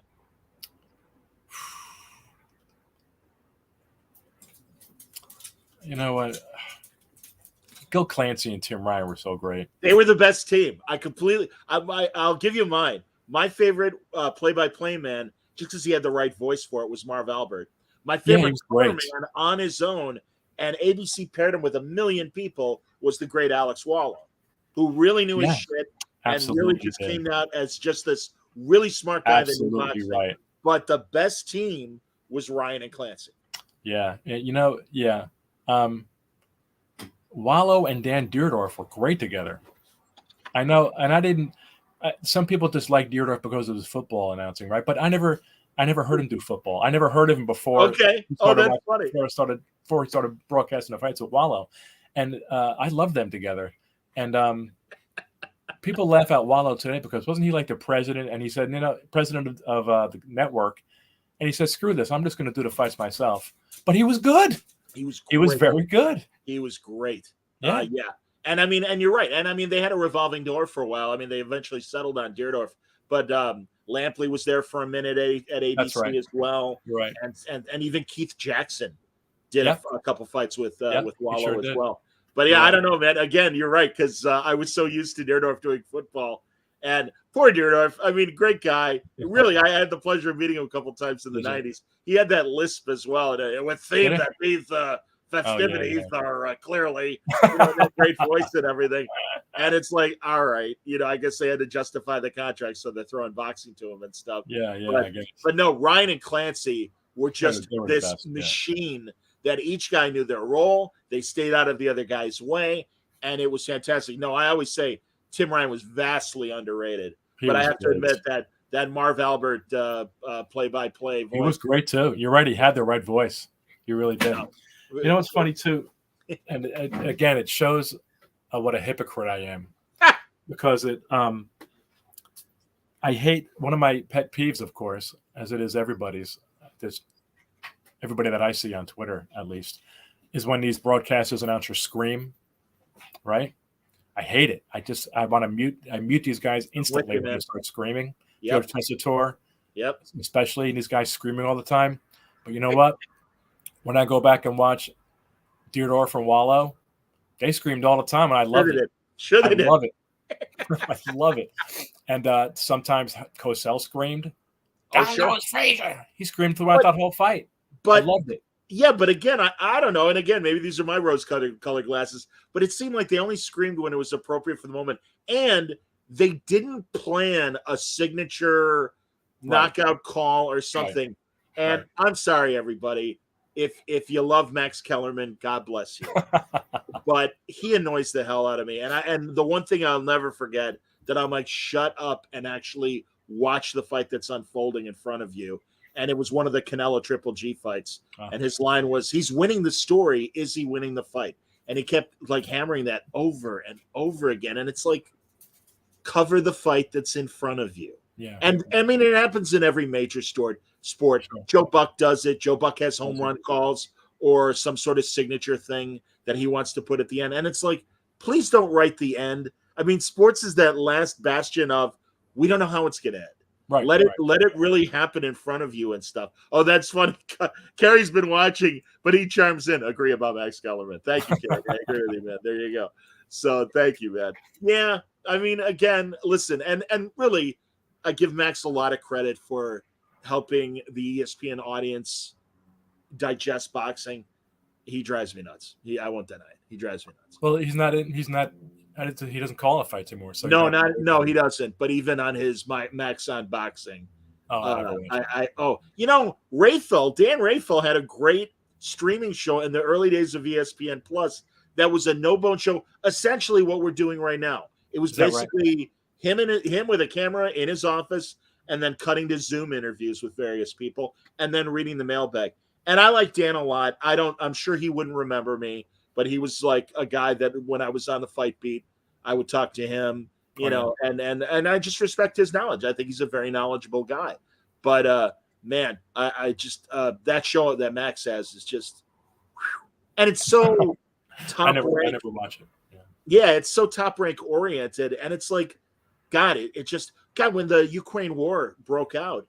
You know what? Gil Clancy and Tim Ryan were so great. They were the best team. I'll give you mine. My favorite play-by-play man, just because he had the right voice for it, was Marv Albert. My favorite color man on his own, and ABC paired him with a million people, was the great Alex Wallow, who really knew his shit and really just came out as just this really smart guy. Absolutely right. But the best team was Ryan and Clancy. Yeah. Wallow and Dan Deerdorf were great together. I know, and I didn't. Some people dislike Deerdorf because of his football announcing, right? But I never heard him do football. I never heard of him before. Okay. That's funny. Before he started broadcasting the fights with Wallow, and I loved them together. And people laugh at Wallow today because wasn't he like the president? And he said, president of the network, and he said, "Screw this! I'm just going to do the fights myself." But he was good. He was very good. He was great. Yeah. And I mean, and you're right. And I mean, they had a revolving door for a while. I mean, they eventually settled on Deerdorf, but Lampley was there for a minute at ABC as well. Right. And even Keith Jackson did a couple fights with Wallow as well. But I don't know, man. Again, you're right, because I was so used to Deerdorf doing football. And poor Deerdorf, I mean, great guy. Really, I had the pleasure of meeting him a couple times in the 90s. He had that lisp as well. And with theme that these festivities are clearly that great voice and everything. And it's like, all right, I guess they had to justify the contract, so they're throwing boxing to him and stuff. But no, Ryan and Clancy were just this machine that each guy knew their role. They stayed out of the other guy's way, and it was fantastic. No, I always say Tim Ryan was vastly underrated, but I have to admit that Marv Albert play-by-play voice. He was great too. You're right. He had the right voice. He really did. You know what's funny too, and again, it shows what a hypocrite I am, because I hate, one of my pet peeves, of course, as it is everybody's. There's everybody that I see on Twitter, at least, is when these broadcasters announcers scream, right? I hate it. I want to mute. I mute these guys instantly when they start screaming. George Tessitore, especially, these guys screaming all the time. But you know what? When I go back and watch Deerdorf and Wallow, they screamed all the time, and I love it. I love it. I love it. And sometimes Cosell screamed. Frazier. He screamed throughout that whole fight. But I loved it. Yeah, but again, I don't know. And again, maybe these are my rose-colored glasses, but it seemed like they only screamed when it was appropriate for the moment. And they didn't plan a signature knockout call or something. Right. And I'm sorry, everybody. If you love Max Kellerman, God bless you. But he annoys the hell out of me. And the one thing I'll never forget, that I'm like, shut up and actually watch the fight that's unfolding in front of you. And it was one of the Canelo Triple G fights. And his line was, he's winning the story. Is he winning the fight? And he kept like hammering that over and over again. And it's like, cover the fight that's in front of you. Yeah. And I mean, it happens in every major sport. Sure. Joe Buck does it. Joe Buck has home run calls or some sort of signature thing that he wants to put at the end. And it's like, please don't write the end. I mean, sports is that last bastion of, we don't know how it's going to end. Right. Let it really happen in front of you and stuff. Oh, that's funny. Kerry's been watching, but he chimes in. Agree about Max Kellerman. Thank you, Kerry. I agree with you, man. There you go. So thank you, man. Yeah. I mean, again, listen, and really, I give Max a lot of credit for helping the ESPN audience digest boxing. He drives me nuts. I won't deny it. He drives me nuts. Well, he doesn't call it fights anymore. So no, he doesn't. But even on his Max on Boxing, Rayfel, Dan Rayfel had a great streaming show in the early days of ESPN Plus. That was a no-bone show. Essentially, what we're doing right now. It was basically him with a camera in his office, and then cutting to Zoom interviews with various people, and then reading the mailbag. And I like Dan a lot. I'm sure he wouldn't remember me, but he was like a guy that when I was on the Fight Beat, I would talk to him. And I just respect his knowledge. I think he's a very knowledgeable guy. But man, I just that show that Max has is just, and it's so top rank. I never watch it. Yeah, it's so top rank oriented, and it's like, God, it just when the Ukraine war broke out,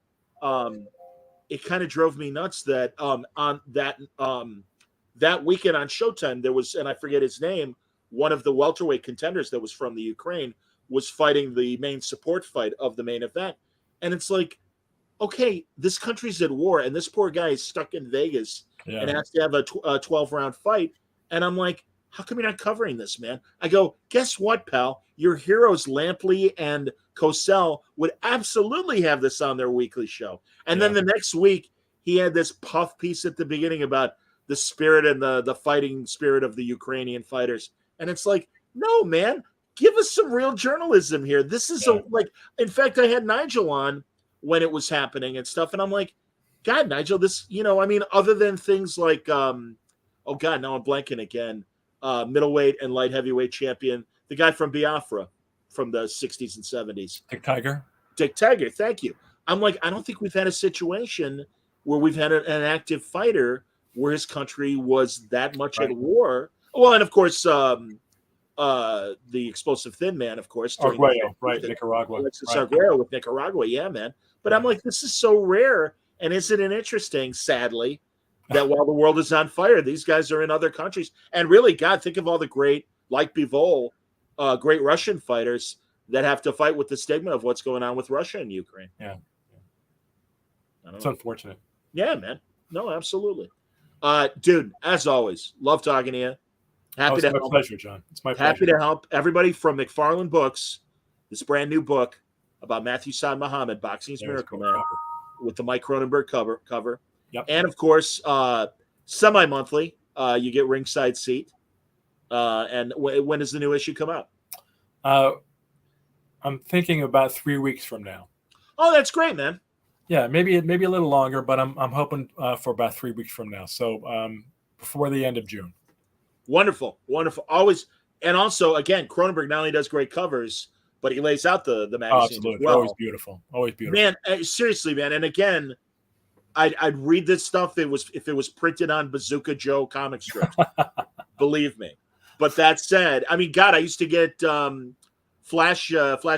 it kind of drove me nuts that on that weekend on Showtime there was, and I forget his name, one of the welterweight contenders that was from the Ukraine was fighting the main support fight of the main event. And it's like, okay, this country's at war, and this poor guy is stuck in Vegas and has to have a 12-round fight. And I'm like, how come you're not covering this, man? I go, guess what, pal? Your heroes, Lampley and Cosell, would absolutely have this on their weekly show. And then the next week, he had this puff piece at the beginning about the spirit and the fighting spirit of the Ukrainian fighters. And it's like, no, man. Give us some real journalism here. This is in fact, I had Nigel on when it was happening and stuff. And I'm like, God, Nigel, this, other than things like, now I'm blanking again. Middleweight and light heavyweight champion, the guy from Biafra from the 60s and 70s. Dick Tiger. Thank you. I'm like, I don't think we've had a situation where we've had an active fighter where his country was that much at war. Well, and of course, the explosive thin man, of course. Nicaragua. Arguello with Nicaragua, yeah, man. But I'm like, this is so rare. And isn't it interesting, sadly, that while the world is on fire, these guys are in other countries. And really, God, think of all the great, like Bivol, great Russian fighters that have to fight with the stigma of what's going on with Russia and Ukraine. Yeah. It's unfortunate. Yeah, man. No, absolutely. Dude, as always, love talking to you. Happy to help. My pleasure, John. It's my pleasure. Happy to help everybody from McFarland Books. This brand new book about Mathew Saad Muhammad, Boxing's Miracle Man, with the Mike Cronenberg cover. Yep. And of course, semi-monthly, you get Ringside Seat. And when does the new issue come out? I'm thinking about 3 weeks from now. Oh, that's great, man. Yeah, maybe a little longer, but I'm hoping for about 3 weeks from now. So before the end of June. Wonderful. Always, and also, again, Cronenberg not only does great covers, but he lays out the magazine as well. Always beautiful. Man, seriously, man. And again, I'd read this stuff if it was printed on Bazooka Joe comic strips. Believe me. But that said, I mean, God, I used to get Flash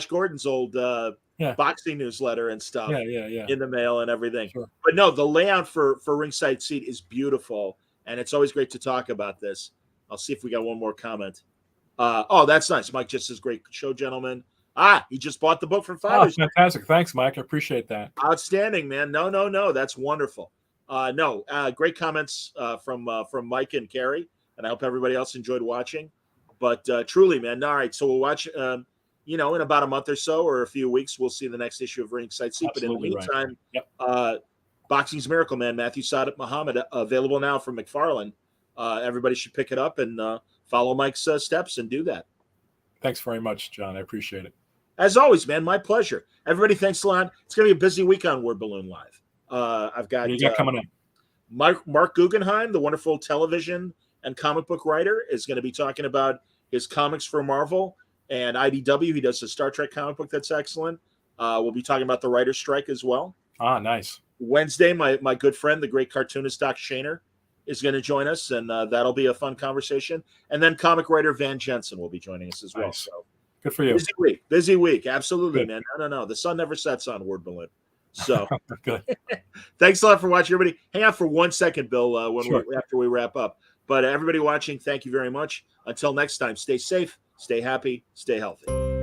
Gordon's old boxing newsletter and stuff in the mail and everything. Sure. But no, the layout for Ringside Seat is beautiful, and it's always great to talk about this. I'll see if we got one more comment. That's nice. Mike just says, great show, gentlemen. He just bought the book from Fighters. Oh, fantastic. Thanks, Mike. I appreciate that. Outstanding, man. No. That's wonderful. Great comments from Mike and Carrie, and I hope everybody else enjoyed watching. But truly, man. All right, so we'll watch, in about a month or so or a few weeks, we'll see the next issue of Ringside Seat. But in the meantime, Boxing's Miracle Man, Mathew Saad Muhammad, available now from McFarland. Everybody should pick it up and follow Mike's steps and do that. Thanks very much, John. I appreciate it. As always, man, my pleasure. Everybody, thanks a lot. It's going to be a busy week on Word Balloon Live. I've got what you got coming up. Mark Guggenheim, the wonderful television and comic book writer, is going to be talking about his comics for Marvel and IDW. He does a Star Trek comic book that's excellent. We'll be talking about the writer's strike as well. Nice. Wednesday, my good friend, the great cartoonist Doc Shaner, is going to join us, and that'll be a fun conversation. And then comic writer Van Jensen will be joining us as well. Nice. So good for you. Busy week. Absolutely, good. Man. No. The sun never sets on Word Balloon. So good. Thanks a lot for watching, everybody. Hang out for 1 second, Bill, after we wrap up. But everybody watching, thank you very much. Until next time, stay safe, stay happy, stay healthy.